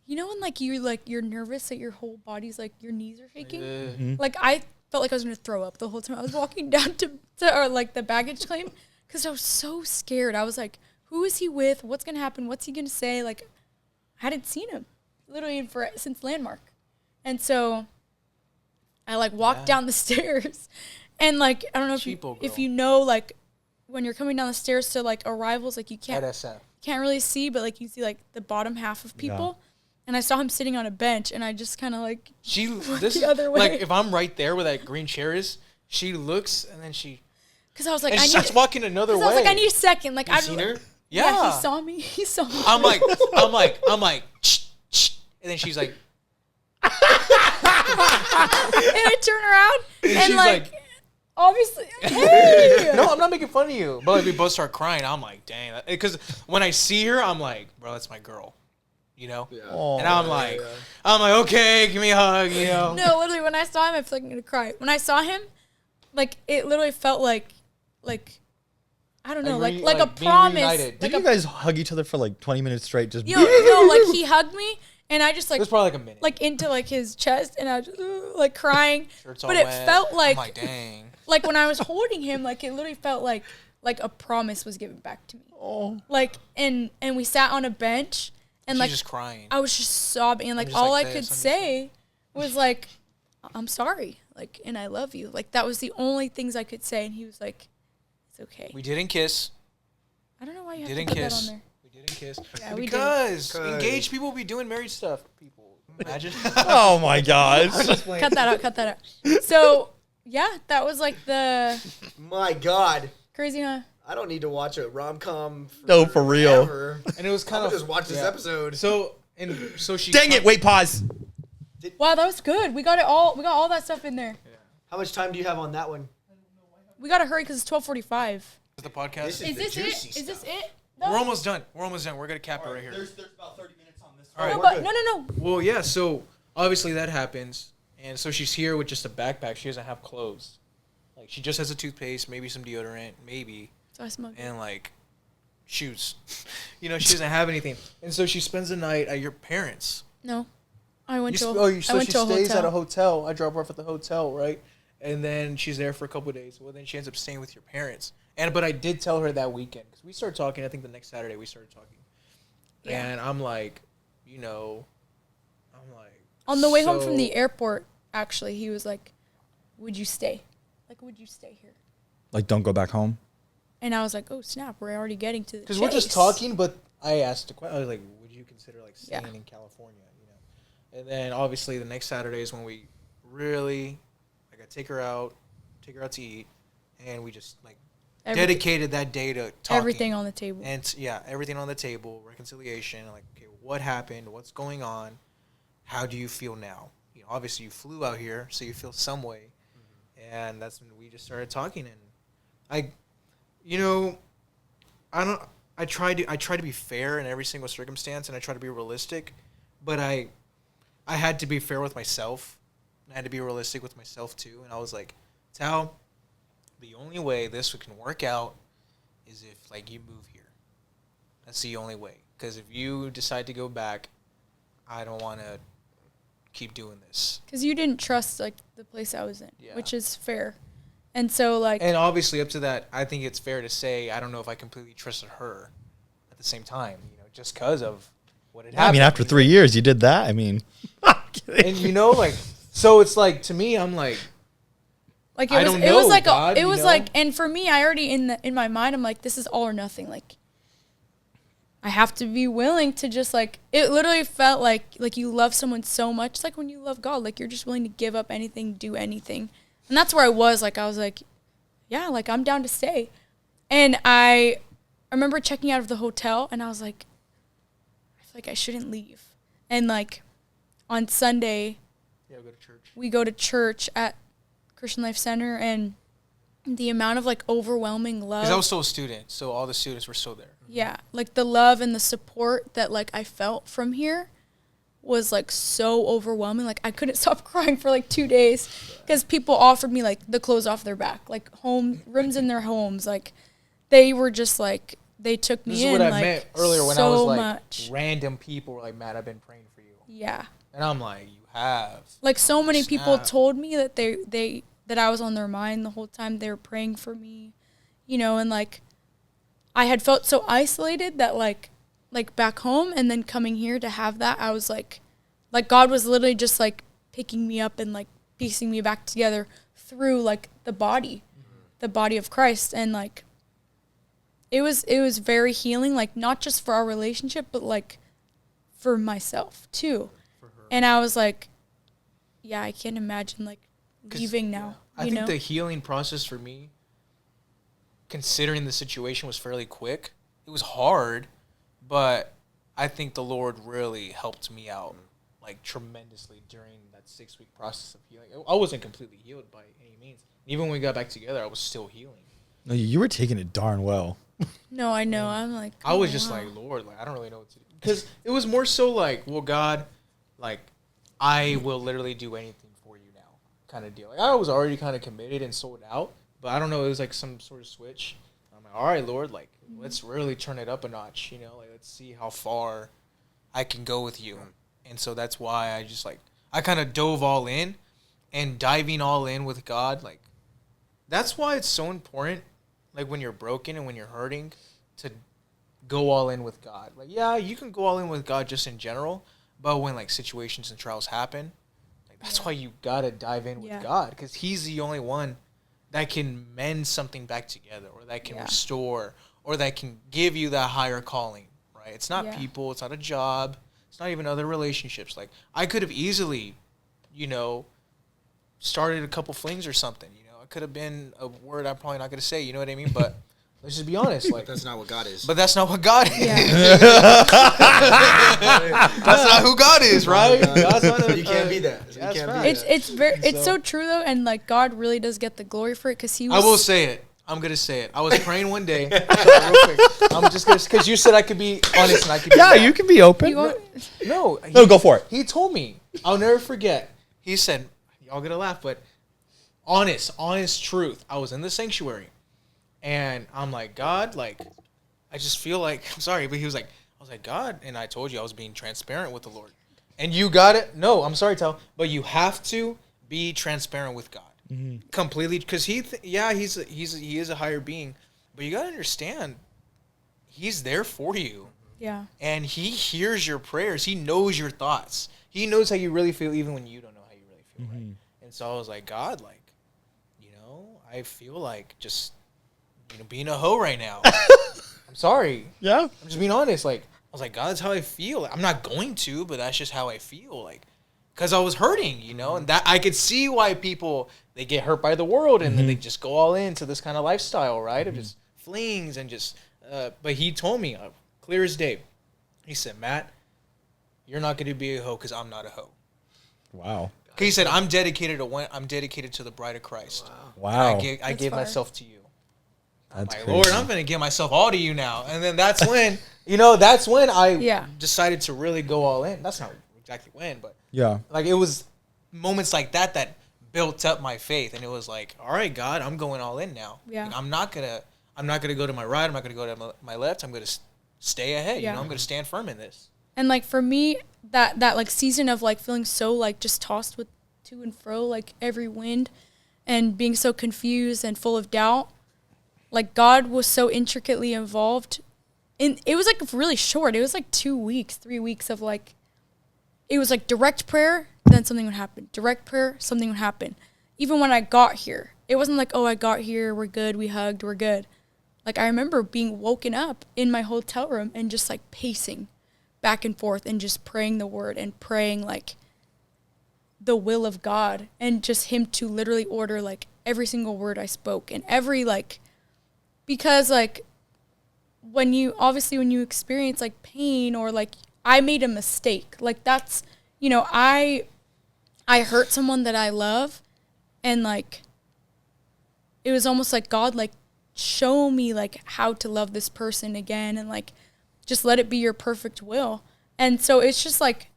when like you're nervous that your whole body's like your knees are shaking. Like I felt like I was gonna throw up the whole time I was walking down to or like the baggage claim because I was so scared. I was like, who is he with? What's gonna happen? What's he gonna say? Like, I hadn't seen him literally since Landmark, and so I like walked down the stairs, and like I don't know if you know like when you're coming down the stairs to like arrivals, like you can't really see, but like you see like the bottom half of people. Yeah. And I saw him sitting on a bench, and I just kind of like the other way. Like if I'm right there where that green chair is, she looks and then she. Because I was like, and she starts walking another way. I was like, I need a second. Like I've seen her. Yeah, he saw me. I'm like, and then she's like, and I turn around and like obviously, hey. No, I'm not making fun of you. But like, we both start crying. I'm like, dang. Because when I see her, I'm like, bro, that's my girl. Yeah. And I'm like, okay, give me a hug, No, literally, when I saw him, I feel like I'm going to cry. When I saw him, like, it literally felt like I don't know, like a promise. Did you guys hug each other for like 20 minutes straight? Just no, like he hugged me, and I just like. It was probably like a minute. Like into like his chest, and I was just like crying. But it felt like. I'm like, dang. Like when I was holding him, like it literally felt like a promise was given back to me. Oh. Like and we sat on a bench, and She's like just crying. I was just sobbing, and like all I could say was like, "I'm sorry," like, and I love you. Like that was the only things I could say, and he was like, "It's okay." We didn't kiss. I don't know why you have to put that on there. We didn't kiss. Yeah, because engaged people be doing married stuff. People imagine. Oh my gosh. Cut that out. So yeah, that was like the. My God. Crazy, huh? I don't need to watch a rom-com. No, for real. Ever. And it was kind of just watch this episode. So she. Dang it! Wait, pause. Wow, that was good. We got it all. We got all that stuff in there. Yeah. How much time do you have on that one? We gotta hurry because it's 12:45. The podcast. This Is this it? juicy Is this stuff. it? We're almost done. We're gonna cap it right here. There's about 30 minutes on this. All right. No, we're but good. no. Well, yeah. So obviously that happens, and so she's here with just a backpack. She doesn't have clothes Like she just has a toothpaste, maybe some deodorant, maybe, So I smoked. and like shoes. She doesn't have anything, and so she spends the night at your parents'. No, I went to. So I she went to a stays hotel. at a hotel. I drop her off at the hotel, right? And then she's there for a couple of days. Well, then she ends up staying with your parents. But I did tell her that weekend because we started talking. I think the next Saturday we started talking. Yeah. And I'm like, On the way home from so- the airport, actually, he was like, "Would you stay? Like, would you stay here?" Like, don't go back home. And I was like, "Oh snap, we're already getting to the Because we're just chase." talking, but I asked a question. I was like, would you consider like staying Yeah. in California? And then obviously the next Saturday is when we really, like, I take her out to eat, and we just like dedicated that day to talking. Everything on the table. And everything on the table, reconciliation, like, okay, what happened? What's going on? How do you feel now? Obviously you flew out here, so you feel some way. Mm-hmm. And that's when we just started talking, and I try to be fair in every single circumstance, and I try to be realistic, but I had to be fair with myself. I had to be realistic with myself too, and I was like, Tal, the only way this can work out is if like you move here. That's the only way. Because if you decide to go back, I don't want to keep doing this. Because you didn't trust like the place I was in, Yeah. which is fair. And so like, And obviously, up to that, I think it's fair to say I don't know if I completely trusted her at the same time, just because of what had happened. I mean, after 3 years, you did that. I mean, And so it's like, to me, I'm like, it I was, don't it was know, like God, it you was know? like, and for me, I already in my mind, I'm like, this is all or nothing. Like, I have to be willing to just like, it literally felt like you love someone so much. It's like when you love God, like you're just willing to give up anything, do anything. And that's where I was like, yeah, like I'm down to stay. And I remember checking out of the hotel and I was like, I feel like I shouldn't leave. And like on Sunday, yeah, go to church. we go to church at Christian Life Center, and the amount of like overwhelming love. Because I was still a student, so all the students were still there. Yeah, like the love and the support that like I felt from here was like so overwhelming. Like I couldn't stop crying for like 2 days because people offered me like the clothes off their back, like rooms in their homes. Like they were just like, they took me This in. is what I like, meant earlier when I so was like, much. random people were like, Matt, I've been praying for you. Yeah. And I'm like, you have. Like so many people Snap. told me that that I was on their mind the whole time. They were praying for me, and like I had felt so isolated that like back home, and then coming here to have that, I was like God was literally just like picking me up and like piecing me back together through like the body of Christ. And like it was very healing, like not just for our relationship, but like for myself too. And I was like, yeah, I can't imagine like leaving now. I think the healing process for me, considering the situation, was fairly quick. It was hard, but I think the Lord really helped me out like tremendously during that 6-week process of healing. I wasn't completely healed by any means. Even when we got back together, I was still healing. no, you were taking it darn well. No, I know. I'm like, I was oh, just wow. like, Lord, like I don't really know what to do. Because it was more so like, well, God, like I will literally do anything for you now kind of deal. Like I was already kind of committed and sold out, but I don't know, it was like some sort of switch. I'm like, all right, Lord, like let's really turn it up a notch, like let's see how far I can go with you. And so that's why I just like, I kind of dove all in, and diving all in with God, like that's why it's so important, like when you're broken and when you're hurting, to go all in with God. Like, yeah, you can go all in with God just in general, but when like situations and trials happen, like that's why you gotta dive in with God, because He's the only one that can mend something back together, or that can restore, or that can give you that higher calling. Right? It's not people. It's not a job. It's not even other relationships. Like I could have easily, started a couple flings or something. It could have been a word I'm probably not gonna say. You know what I mean? But let's just be honest. Like That's not what God is. But that's not what God is. Yeah. That's not who God is, right? God's not You can't be that. You That's can't right. be that. It's so true though, and like God really does get the glory for it, because He I was. will say it. I'm gonna say it. I was praying one day. Sorry, real quick. I'm just gonna, because you said I could be honest and I could. Yeah, be you can be open. You want- No, No, go for it. He told me. I'll never forget. He said, "Y'all gonna laugh, but honest truth. I was in the sanctuary, and I'm like, God, like, I just feel like, I'm sorry, but he was like, I was like, God, and I told you I was being transparent with the Lord. And you got it. No, I'm sorry, Tal, but you have to be transparent with God. Completely, because he is a higher being, but you got to understand, he's there for you. Yeah. And he hears your prayers. He knows your thoughts. He knows how you really feel, even when you don't know how you really feel. Right? And so I was like, God, like, you know, I feel like just, you know, being a hoe right now. I'm sorry. Yeah. I'm just being honest. Like, I was like, God, that's how I feel. I'm not going to, but that's just how I feel. Like, because I was hurting, you know, and that I could see why people, they get hurt by the world and then they just go all into this kind of lifestyle, right? Of just flings and just, but he told me, clear as day, he said, Matt, you're not going to be a hoe because I'm not a hoe. Wow. He said, I'm dedicated to the bride of Christ. Wow. I gave fire. myself to you. That's My crazy. Lord, I'm going to give myself all to you now. And then that's when, you know, that's when I Yeah. decided to really go all in. That's not exactly when, but Yeah. like it was moments like that that built up my faith. And it was like, all right, God, I'm going all in now. Yeah. And I'm not going to go to my right. I'm not going to go to my left. I'm going to stay ahead. Yeah. You know, I'm going to stand firm in this. And like for me, that like season of like feeling so like just tossed with to and fro, like every wind, and being so confused and full of doubt, like God was so intricately involved. And it was like really short. It was like 2 weeks, 3 weeks of like, it was like direct prayer, then something would happen. Direct prayer, something would happen. Even when I got here, it wasn't like, oh, I got here, we're good, we hugged, we're good. Like I remember being woken up in my hotel room and just like pacing back and forth and just praying the word and praying like the will of God, and just him to literally order like every single word I spoke and every like, because like when you experience like pain or like I made a mistake, like that's, you know, I hurt someone that I love, and like it was almost like God like show me like how to love this person again, and like just let it be your perfect will. And so it's just like,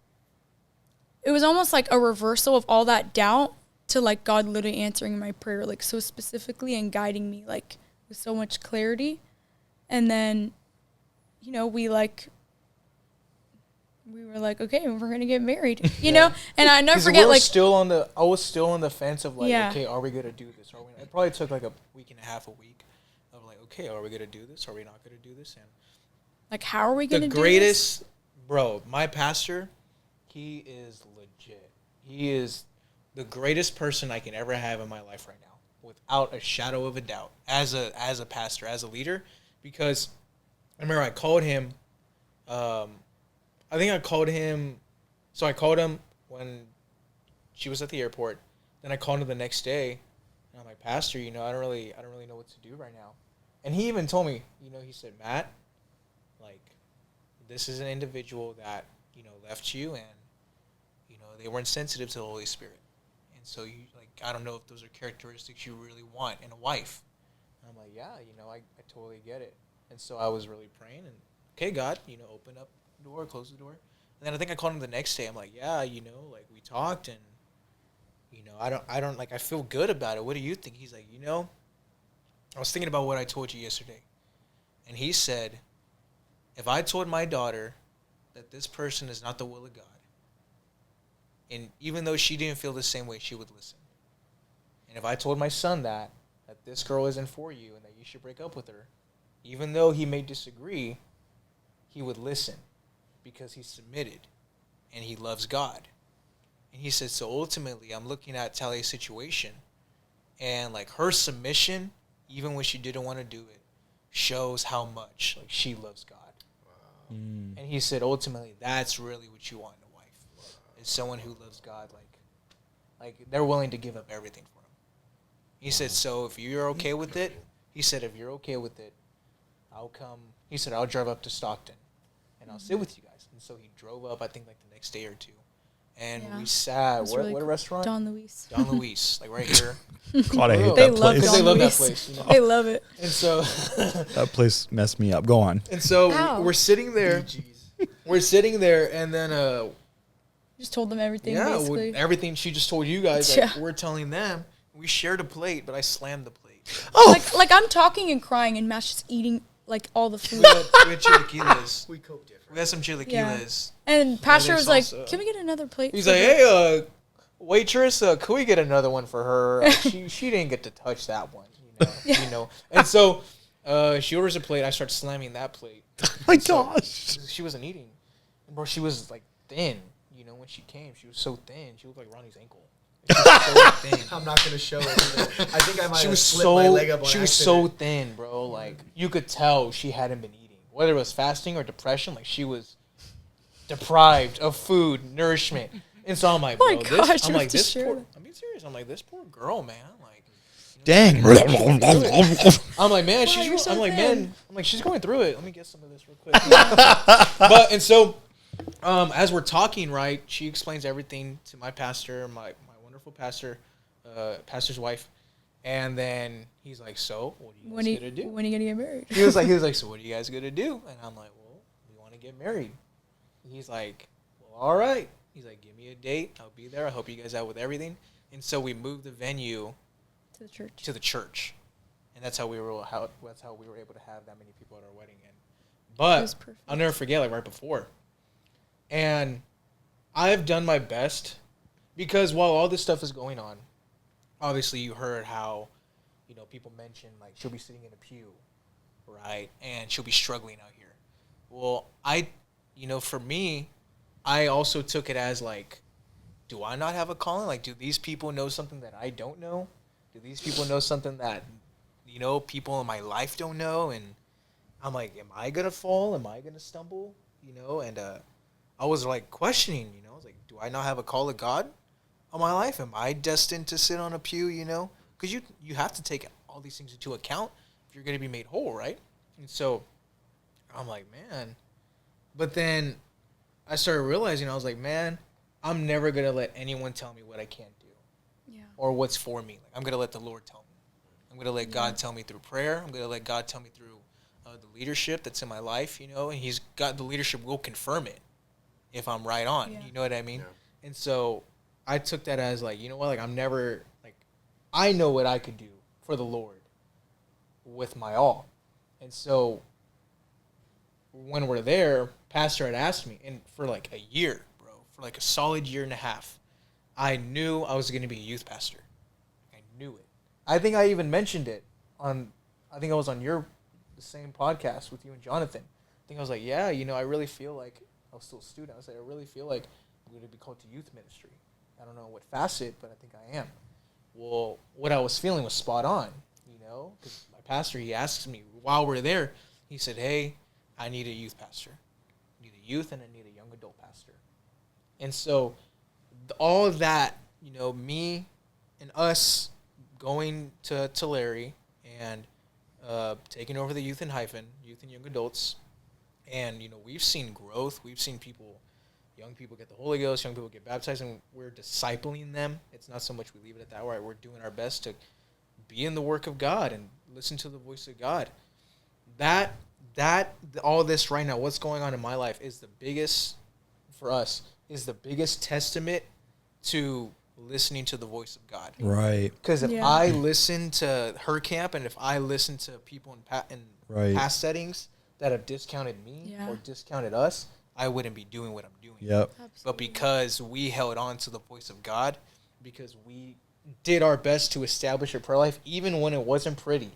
it was almost like a reversal of all that doubt to like God literally answering my prayer like so specifically and guiding me like with so much clarity. And then, you know, we were like, okay, we're going to get married, you know? And I never forget, like, I was still on the fence of like, Yeah. okay, are we going to do this? It probably took like a week and a half, a week of like, okay, are we going to do this? Are we not going to do this? And like, how are we going to the do greatest, this? bro, my pastor, he is legit. He is the greatest person I can ever have in my life right now, without a shadow of a doubt, as a pastor, as a leader. Because I remember I called him, so I called him when she was at the airport. Then I called him the next day, and I'm like, Pastor, you know, I don't really know what to do right now. And he even told me, you know, he said, Matt, like, this is an individual that, you know, left you, and, you know, they weren't sensitive to the Holy Spirit. And so you, like, I don't know if those are characteristics you really want in a wife. And I'm like, yeah, you know, I totally get it. And so I was really praying, and, okay, God, you know, open up the door, close the door. And then I think I called him the next day. I'm like, yeah, you know, like, we talked, and, you know, I don't, like, I feel good about it. What do you think? He's like, you know, I was thinking about what I told you yesterday. And he said, if I told my daughter that this person is not the will of God, and even though she didn't feel the same way, she would listen. And if I told my son that this girl isn't for you and that you should break up with her, even though he may disagree, he would listen because he's submitted and he loves God. And he said, so ultimately, I'm looking at Talih's situation, and like her submission, even when she didn't want to do it, shows how much like she loves God. Wow. And he said, ultimately, that's really what you want in a wife, is someone who loves God, like they're willing to give up everything for him. He said, so if you're okay with it, he said, if you're okay with it, I'll come. He said, I'll drive up to Stockton, and I'll sit with you guys. And so he drove up, I think, like the next day or two. And Yeah. we sat, That's what really cool. restaurant? Don Luis. Don Luis, like right here. God, I hate They that love place. Because they Don love that Luis. place. You know? They love it. And so, That place messed me up. Go on. Ow. we're sitting there. We're sitting there, and then Just told them everything, yeah, basically. everything she just told you guys, like, we're telling them. we shared a plate, but I slammed the plate. Oh, Like I'm talking and crying, and Matt's just eating like all the food. We had chilaquiles. We cope different. We had some chilaquiles. And Pastor was like, salsa. "Can we get another plate?" He's for like, her?" hey, waitress, could we get another one for her? She didn't get to touch that one, you know. And so she orders a plate. I start slamming that plate. oh my gosh. She wasn't eating. And bro, she was like thin. You know, when she came, she was so thin. She looked like Ronnie's ankle. She was so thin. I'm not gonna show it. Either. I think I might She have was slipped my leg up on she was accident. so thin, bro. Like you could tell she hadn't been eating, whether it was fasting or depression. Like she was deprived of food, nourishment. And so I'm like, Oh my bro, gosh, this, I'm you like have to this share poor. that. I'm being serious. I'm like this poor girl, man. Like, Dang. I'm like, man, she's. you're so I'm like, thin. man. I'm like, she's going through it. Let me get some of this real quick. But and so, as we're talking, right, she explains everything to my pastor, my wonderful pastor, pastor's wife, and then he's like, so what are you guys gonna do? When are you gonna get married? He was like, so what are you guys gonna do? And I'm like, well, we want to get married. He's like, well, all right. He's like, give me a date. I'll be there. I hope you guys out with everything. And so we moved the venue To the church. to the church, and that's how we were able to have that many people at our wedding. And It was but perfect. I'll never forget, like right before, and I've done my best because while all this stuff is going on, obviously you heard how, you know, people mention like she'll be sitting in a pew, right, and she'll be struggling out here. Well, for me, I also took it as like, do I not have a calling? Like, do these people know something that I don't know? Do these people know something that, you know, people in my life don't know? And I'm like, am I going to fall? Am I going to stumble? You know, and I was like questioning, you know, I was like, do I not have a call of God on my life? Am I destined to sit on a pew, you know? Because you have to take all these things into account if you're going to be made whole, right? And so I'm like, man. But then I started realizing, I was like, man, I'm never going to let anyone tell me what I can't do. Yeah. Or what's for me. Like, I'm going to let the Lord tell me. I'm going to let God tell me through prayer. I'm going to let God tell me through the leadership that's in my life, you know, and he's got the leadership will confirm it if I'm right on. Yeah. You know what I mean? Yeah. And so I took that as like, you know what, like I'm never, like, I know what I could do for the Lord with my all. And so when we're there, Pastor had asked me, and for like a year, bro, for like a solid year and a half, I knew I was going to be a youth pastor. I knew it. I think I even mentioned it on, I think I was on the same podcast with you and Jonathan. I think I was like, yeah, you know, I really feel like, I was still a student, I was like, I really feel like I'm going to be called to youth ministry. I don't know what facet, but I think I am. Well, what I was feeling was spot on, you know, because my pastor, he asked me while we're there, he said, hey, I need a youth pastor. I need a youth and I need a young adult pastor. And so all of that, you know, me and us going to Larry and taking over the youth and young adults. And, you know, we've seen growth. We've seen young people get the Holy Ghost, young people get baptized, and we're discipling them. It's not so much we leave it at that, right? We're doing our best to be in the work of God and listen to the voice of God. All this right now, what's going on in my life is the biggest testament to listening to the voice of God. Right. Because if Yeah. I listen to her camp and if I listen to people in Right. past settings that have discounted me Yeah. or discounted us, I wouldn't be doing what I'm doing. Yep. But because we held on to the voice of God, because we did our best to establish a prayer life, even when it wasn't pretty,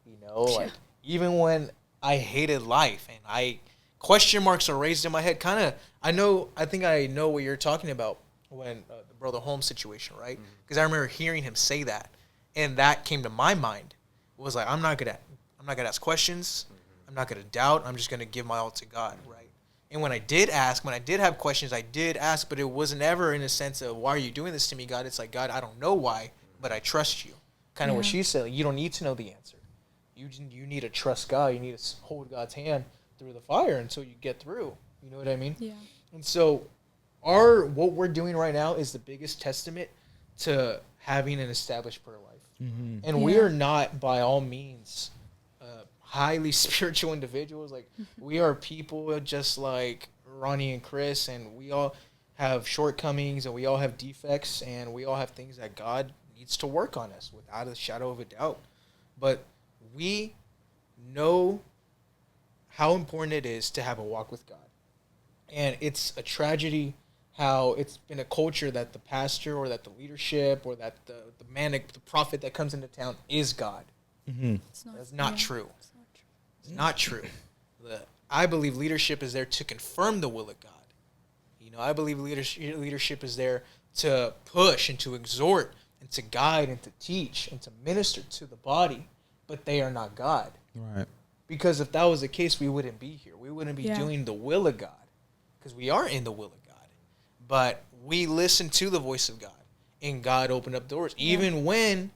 you know, like even when I hated life and question marks are raised in my head. I think I know what you're talking about when the Brother Holmes situation, right? Because I remember hearing him say that, and that came to my mind. It was like, I'm not gonna ask questions. I'm not gonna doubt. I'm just gonna give my all to God, right? And when I did have questions, I did ask, but it wasn't ever in a sense of, why are you doing this to me, God? It's like, God, I don't know why, but I trust you. Kind of what she said. Like, you don't need to know the answer. You need to trust God. You need to hold God's hand through the fire until you get through. You know what I mean? Yeah. And so what we're doing right now is the biggest testament to having an established prayer life. Mm-hmm. And we are not by all means highly spiritual individuals. Like, we are people just like Ronnie and Chris, and we all have shortcomings and we all have defects and we all have things that God needs to work on us without a shadow of a doubt. But we know how important it is to have a walk with God. And it's a tragedy how it's been a culture that the pastor or that the leadership or that the man, the prophet that comes into town is God. Mm-hmm. That's not true. It's not true. It's not true. I believe leadership is there to confirm the will of God. You know, I believe leadership is there to push and to exhort and to guide and to teach and to minister to the body, but they are not God. Right. Because if that was the case, we wouldn't be here. We wouldn't be Yeah. doing the will of God, because we are in the will of God. But we listen to the voice of God, and God opened up doors. Even when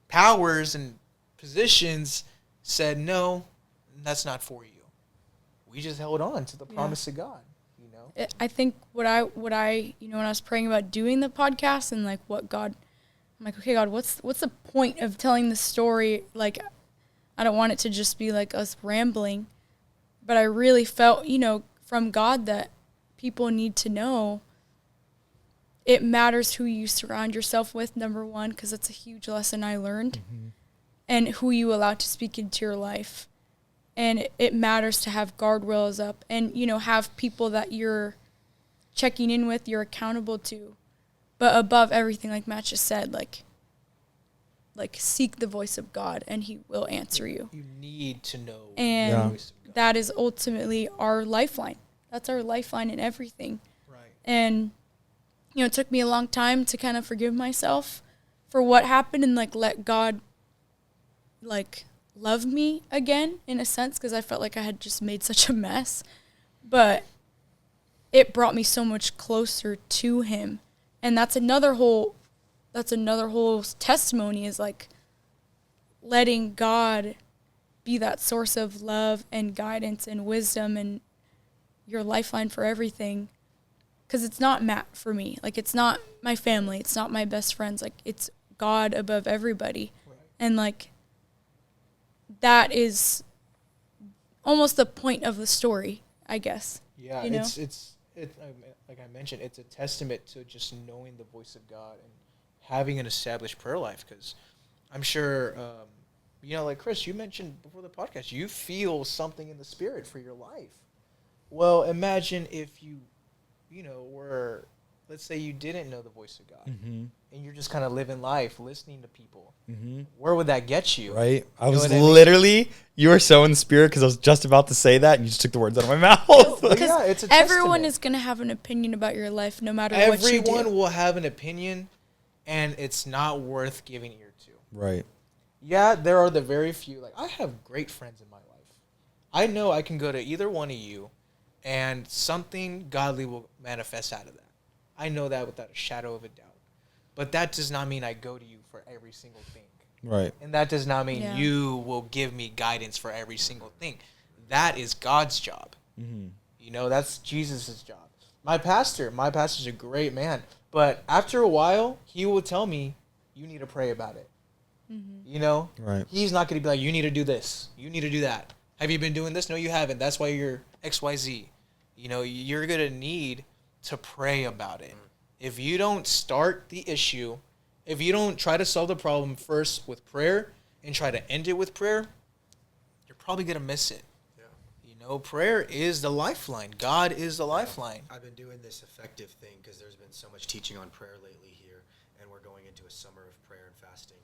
powers and positions said, no, that's not for you. We just held on to the promise of God, you know? I think what I when I was praying about doing the podcast and like what God, I'm like, okay, God, what's the point of telling the story? Like, I don't want it to just be like us rambling, but I really felt, from God that people need to know it matters who you surround yourself with, number one, because it's a huge lesson I learned, and who you allow to speak into your life. And it matters to have guardrails up and, have people that you're checking in with, you're accountable to. But above everything, like Matt just said, like seek the voice of God and he will answer you. You need to know And the voice of God. that is ultimately our lifeline. That's our lifeline in everything. Right. And, it took me a long time to kind of forgive myself for what happened and, let God, love me again, in a sense, because I felt like I had just made such a mess. But it brought me so much closer to him. And that's another whole testimony, is, letting God be that source of love and guidance and wisdom and your lifeline for everything. Because it's not Matt for me. It's not my family. It's not my best friends. It's God above everybody. Right. And, that is almost the point of the story, I guess. Yeah, it's like I mentioned, it's a testament to just knowing the voice of God and having an established prayer life. Because I'm sure, like Chris, you mentioned before the podcast, you feel something in the spirit for your life. Well, imagine if you were, let's say you didn't know the voice of God, and you're just kind of living life, listening to people. Where would that get you? Right. I You know was what I mean? literally, you were so in the spirit because I was just about to say that, and you just took the words out of my mouth. But Because yeah, it's a everyone testament. is going to have an opinion about your life no matter what you do. Everyone will have an opinion, and it's not worth giving ear to. Right. Yeah, there are the very few. I have great friends in my life. I know I can go to either one of you, and something godly will manifest out of that. I know that without a shadow of a doubt. But that does not mean I go to you for every single thing. Right. And that does not mean Yeah. you will give me guidance for every single thing. That is God's job. That's Jesus' job. My pastor's a great man. But after a while, he will tell me, you need to pray about it. Right. He's not going to be like, you need to do this. You need to do that. Have you been doing this? No, you haven't. That's why you're XYZ. You're going to need to pray about it. If you don't start the issue, if you don't try to solve the problem first with prayer and try to end it with prayer, you're probably going to miss it. Yeah. Prayer is the lifeline. God is the lifeline. I've been doing this effective thing because there's been so much teaching on prayer lately here, and we're going into a summer of prayer and fasting.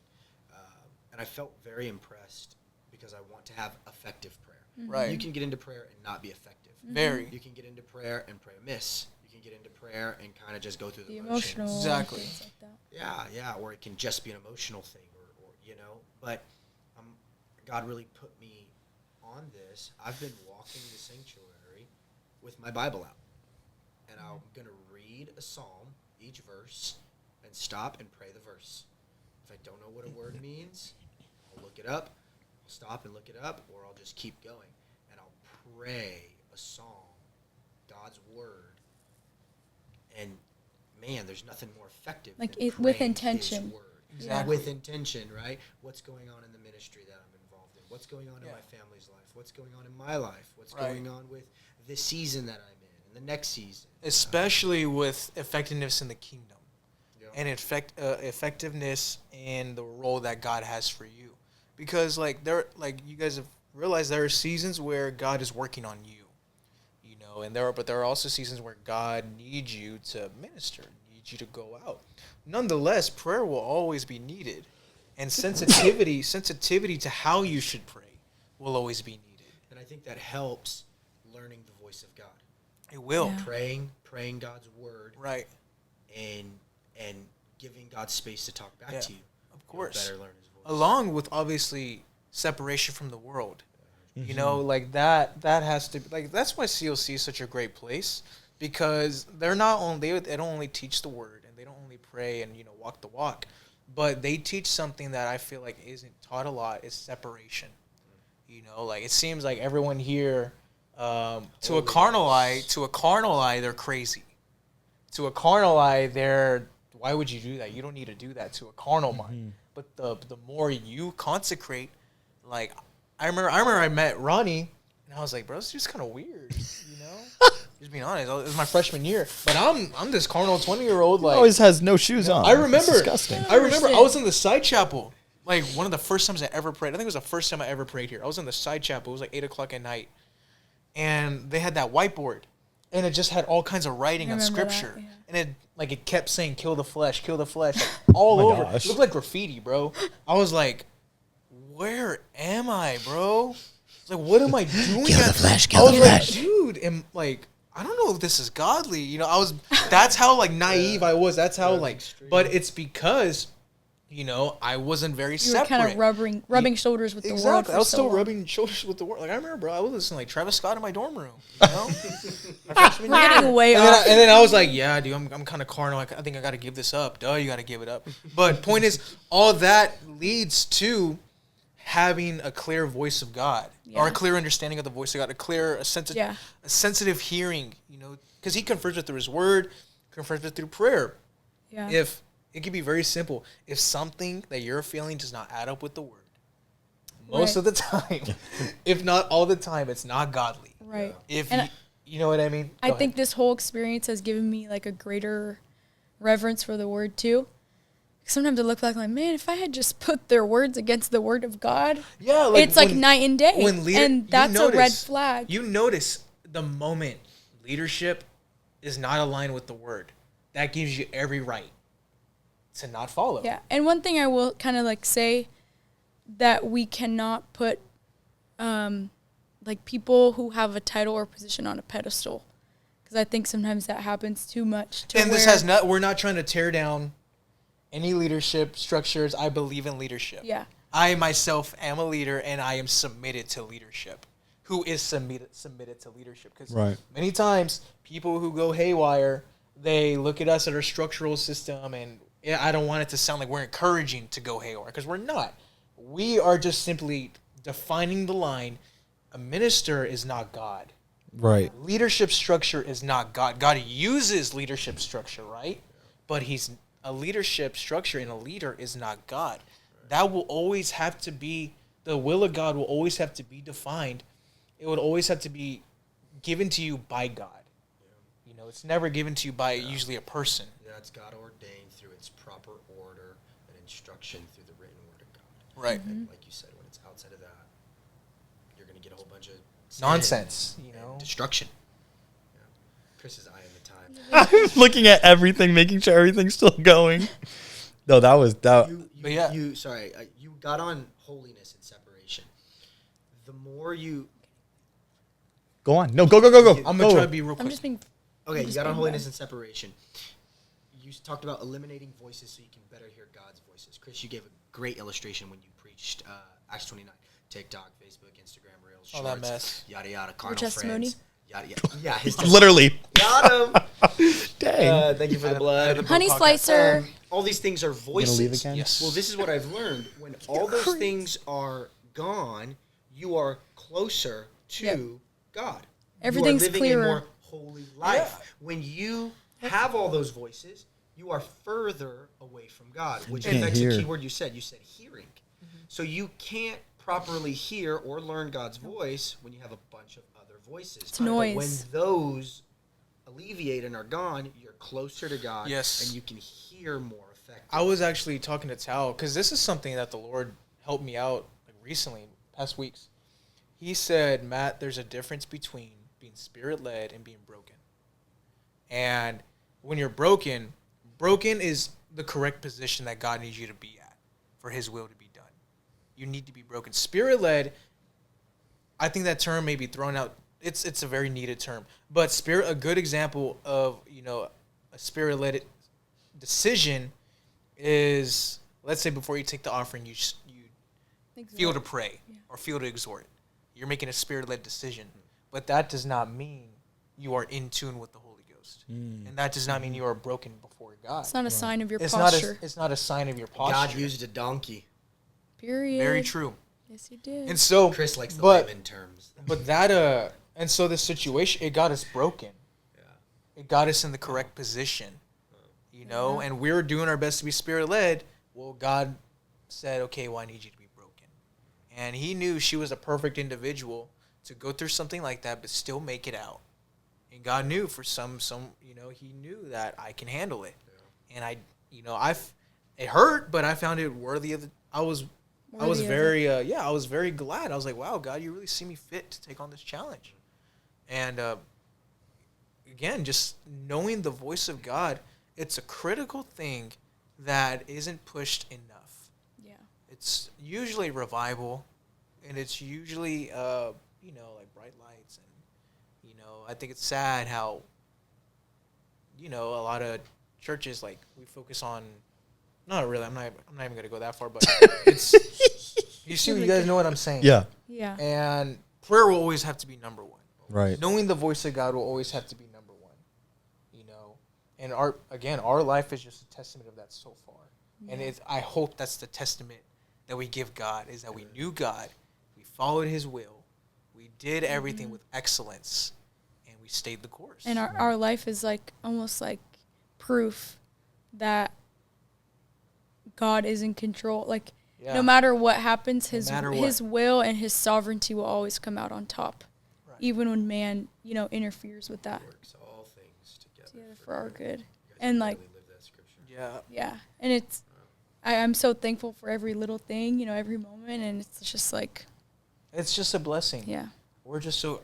And I felt very impressed because I want to have effective prayer. Right. You can get into prayer and not be effective. Very. You can get into prayer and pray amiss. You can get into prayer and kind of just go through the emotional motions. Exactly. things like that. Yeah, or it can just be an emotional thing, or But God really put me on this. I've been walking the sanctuary with my Bible out, and I'm going to read a psalm, each verse, and stop and pray the verse. If I don't know what a word means, I'll look it up. I'll stop and look it up, or I'll just keep going, and I'll pray a psalm, God's word. And man, there's nothing more effective than with praying intention. His word. Exactly. With intention, right? What's going on in the ministry that I'm involved in? What's going on in my family's life? What's going on in my life? What's going on with this season that I'm in and the next season? Especially with effectiveness in the kingdom. Yeah. and effectiveness in the role that God has for you. Because like you guys have realized there are seasons where God is working on you. And there are also seasons where God needs you to minister, needs you to go out. Nonetheless, prayer will always be needed, and sensitivity to how you should pray will always be needed. And I think that helps learning the voice of God. It will. Yeah. Praying God's word, Right. and giving God space to talk back to you. Of course. You'll better learn His voice. Along with obviously separation from the world. Like that has to be, like, that's why CLC is such a great place, because they don't only teach the word and they don't only pray and walk the walk, but they teach something that I feel like isn't taught a lot, is separation. Like it seems like everyone here to a carnal eye they're crazy. To a carnal eye why would you do that? You don't need to do that to a carnal mind. But the more you consecrate, like I remember I met Ronnie, and I was like, bro, this is just kind of weird, Just being honest, it was my freshman year, but I'm this carnal 20-year-old. Like, Always has no shoes on. I remember. It's disgusting. I remember I was in the side chapel, like one of the first times I ever prayed. I think it was the first time I ever prayed here. I was in the side chapel. It was like 8:00 at night, and they had that whiteboard, and it just had all kinds of writing on scripture, and it kept saying "kill the flesh," like, all over. Gosh. It looked like graffiti, bro. I was like, where am I, bro? Like, what am I doing? Kill the flesh, I was the like, flesh. dude, and like, I don't know if this is godly. That's how like naive I was. That's how like, but it's because, I wasn't very You were separate. kind of rubbing shoulders with the world. Exactly. I was so still long. rubbing shoulders with the world. Like, I remember, bro, I was listening to like Travis Scott in my dorm room. We're getting way off. And then I was like, yeah, dude, I'm kind of carnal. I think I got to give this up. Duh, you got to give it up. But point is, all that leads to having a clear voice of God, or a clear understanding of the voice of God, a sensitive hearing, because He confirms it through His Word, confirms it through prayer. Yeah. If it can be very simple, if something that you're feeling does not add up with the Word, most of the time, if not all the time, it's not godly. Right. If And you know what I mean. I Go ahead. think this whole experience has given me like a greater reverence for the word too. Sometimes I look back like, man, if I had just put their words against the word of God, it's like night and day. And that's a red flag. You notice the moment leadership is not aligned with the word, that gives you every right to not follow. Yeah. And one thing I will kind of like say, that we cannot put like people who have a title or position on a pedestal, because I think sometimes that happens too much. And we're not trying to tear down any leadership structures. I believe in leadership. Yeah. I myself am a leader, and I am submitted to leadership. Who is submitted to leadership? Because many times people who go haywire, they look at us at our structural system, and I don't want it to sound like we're encouraging to go haywire, because we're not. We are just simply defining the line. A minister is not God. Right. Leadership structure is not God. God uses leadership structure, right? But a leadership structure and a leader is not God. That will always have to be, the will of God will always have to be defined. It would always have to be given to you by God. It's never given to you by usually a person. Yeah, it's God ordained through its proper order and instruction through the written word of God. Right. And like you said, when it's outside of that, you're going to get a whole bunch of nonsense, and destruction. Yeah. Chris's eye in the time. Looking at everything, making sure everything's still going. No, that was that. You got on holiness and separation. The more you Go on. No, go. I'm going to try to be real quick. I'm just being. Okay, you got on holiness and separation. You talked about eliminating voices so you can better hear God's voices. Chris, you gave a great illustration when you preached Acts 29. TikTok, Facebook, Instagram, Reels, All Shorts, that mess. yada yada, carnal testimony? friends, yada yada. Yeah, his Literally. got him. Dang. Thank you for the blood. Honey slicer. All these things are voices. leave again? Yes. Well, this is what I've learned. When all those things are gone, you are closer to God. Everything's you are living clearer. a more holy life. When you have all those voices, you are further away from God, which can't affects hear. the key word you said. You said hearing. So you can't properly hear or learn God's voice when you have a bunch of other voices. It's noise. But when those alleviate and are gone, you're closer to God. Yes. And you can hear or more effective? I was actually talking to Tal because this is something that the Lord helped me out like recently, past weeks. He said, Matt, there's a difference between being spirit-led and being broken. And when you're broken is the correct position that God needs you to be at for his will to be done. You need to be broken. Spirit-led, I think that term may be thrown out. It's a very needed term. But a good example of, a spirit-led decision is, let's say before you take the offering, you feel to pray or feel to exhort. You're making a spirit-led decision. But that does not mean you are in tune with the Holy Ghost. And that does not mean you are broken before God. It's not a sign of your posture. It's not a sign of your posture. God used a donkey. Period. Very true. Yes, he did. And so Chris likes the layman terms. But that and so the situation, it got us broken. Yeah. It got us in the correct position. And we were doing our best to be spirit-led. Well, God said, okay, well, I need you to be broken. And he knew she was a perfect individual to go through something like that, but still make it out. And God knew for some, he knew that I can handle it. Yeah. And it hurt, but I found it worthy of I was very glad. I was like, wow, God, you really see me fit to take on this challenge. And again, just knowing the voice of God, it's a critical thing that isn't pushed enough. Yeah. It's usually revival, and it's usually, like bright lights. And, I think it's sad how, a lot of churches, like, we focus on, not really, I'm not even going to go that far, but it's, you guys know what I'm saying. Yeah. Yeah. And prayer will always have to be number one. Right. Knowing the voice of God will always have to be number one. And our life is just a testament of that so far. Yeah. And I hope that's the testament that we give God, is that we knew God, we followed his will, we did everything with excellence, and we stayed the course. And our life is like almost like proof that God is in control. Like, no matter what happens, his will and his sovereignty will always come out on top. Right. Even when man, interferes with that. Works all things together for our good. And like, really live that scripture. Yeah. And it's, I'm so thankful for every little thing, every moment. And it's just like, it's just a blessing. Yeah.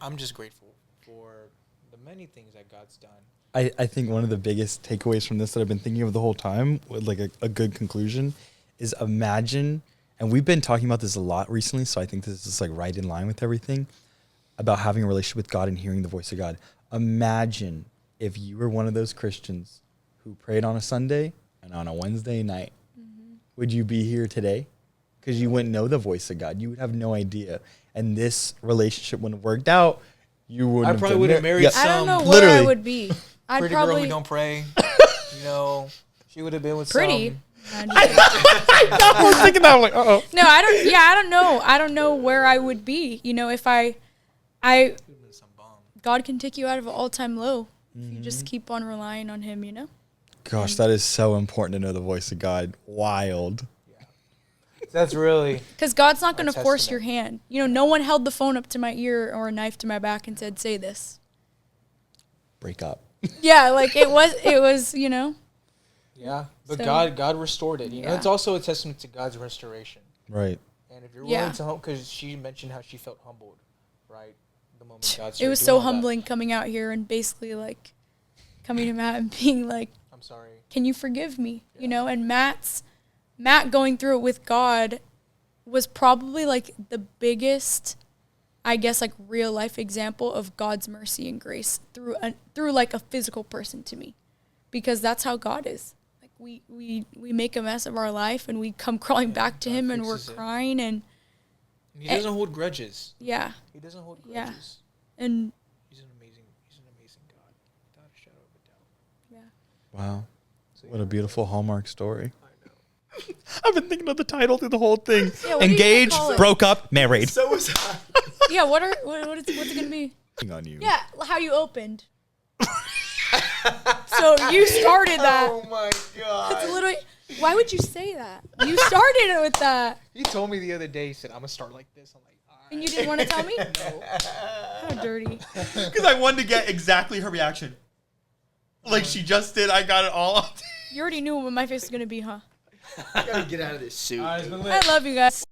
I'm just grateful for the many things that God's done. I think one of the biggest takeaways from this that I've been thinking of the whole time, with like a good conclusion, is imagine, and we've been talking about this a lot recently, so I think this is like right in line with everything, about having a relationship with God and hearing the voice of God. Imagine if you were one of those Christians who prayed on a Sunday and on a Wednesday night. Mm-hmm. Would you be here today? Because you wouldn't know the voice of God. You would have no idea. And this relationship wouldn't have worked out. You wouldn't. I probably would have married some. I don't know where I would be. I'd pretty probably girl who don't pray. She would have been with pretty. some. I was thinking that. I'm like, uh-oh. No, I don't. Yeah, I don't know. I don't know where I would be. If God can take you out of an all-time low if you just keep on relying on him. Gosh, that is so important to know the voice of God. Wild. Yeah. That's really. Because God's not going to force your hand. No one held the phone up to my ear or a knife to my back and said, "Say this." Break up. Yeah, like it was. Yeah, but so, God restored it. It's also a testament to God's restoration. Right. And if you're willing to help, because she mentioned how she felt humbled, right? The moment God started it was so humbling coming out here and basically like coming to Matt and being like, "I'm sorry. Can you forgive me?" Yeah. And Matt going through it with God was probably like the biggest, I guess, like real life example of God's mercy and grace through like a physical person to me, because that's how God is. Like we make a mess of our life and we come crawling back to him and we're crying and he doesn't hold grudges. Yeah. He doesn't hold grudges. Yeah. And he's an amazing God, without a shadow of a doubt. Yeah. Wow. So, what a beautiful Hallmark story. I've been thinking of the title through the whole thing. Yeah, engaged, broke up, married. So was I. Yeah, what's it gonna be? On you. Yeah, how you opened. So you started that. Oh my god. It's literally. Why would you say that? You started it with that. He told me the other day. He said, "I'm gonna start like this." I'm like, all right. And you didn't want to tell me? No. How dirty. Because I wanted to get exactly her reaction. Like she just did. I got it all. You already knew what my face was gonna be, huh? I gotta get out of this suit. It's been lit. I love you guys.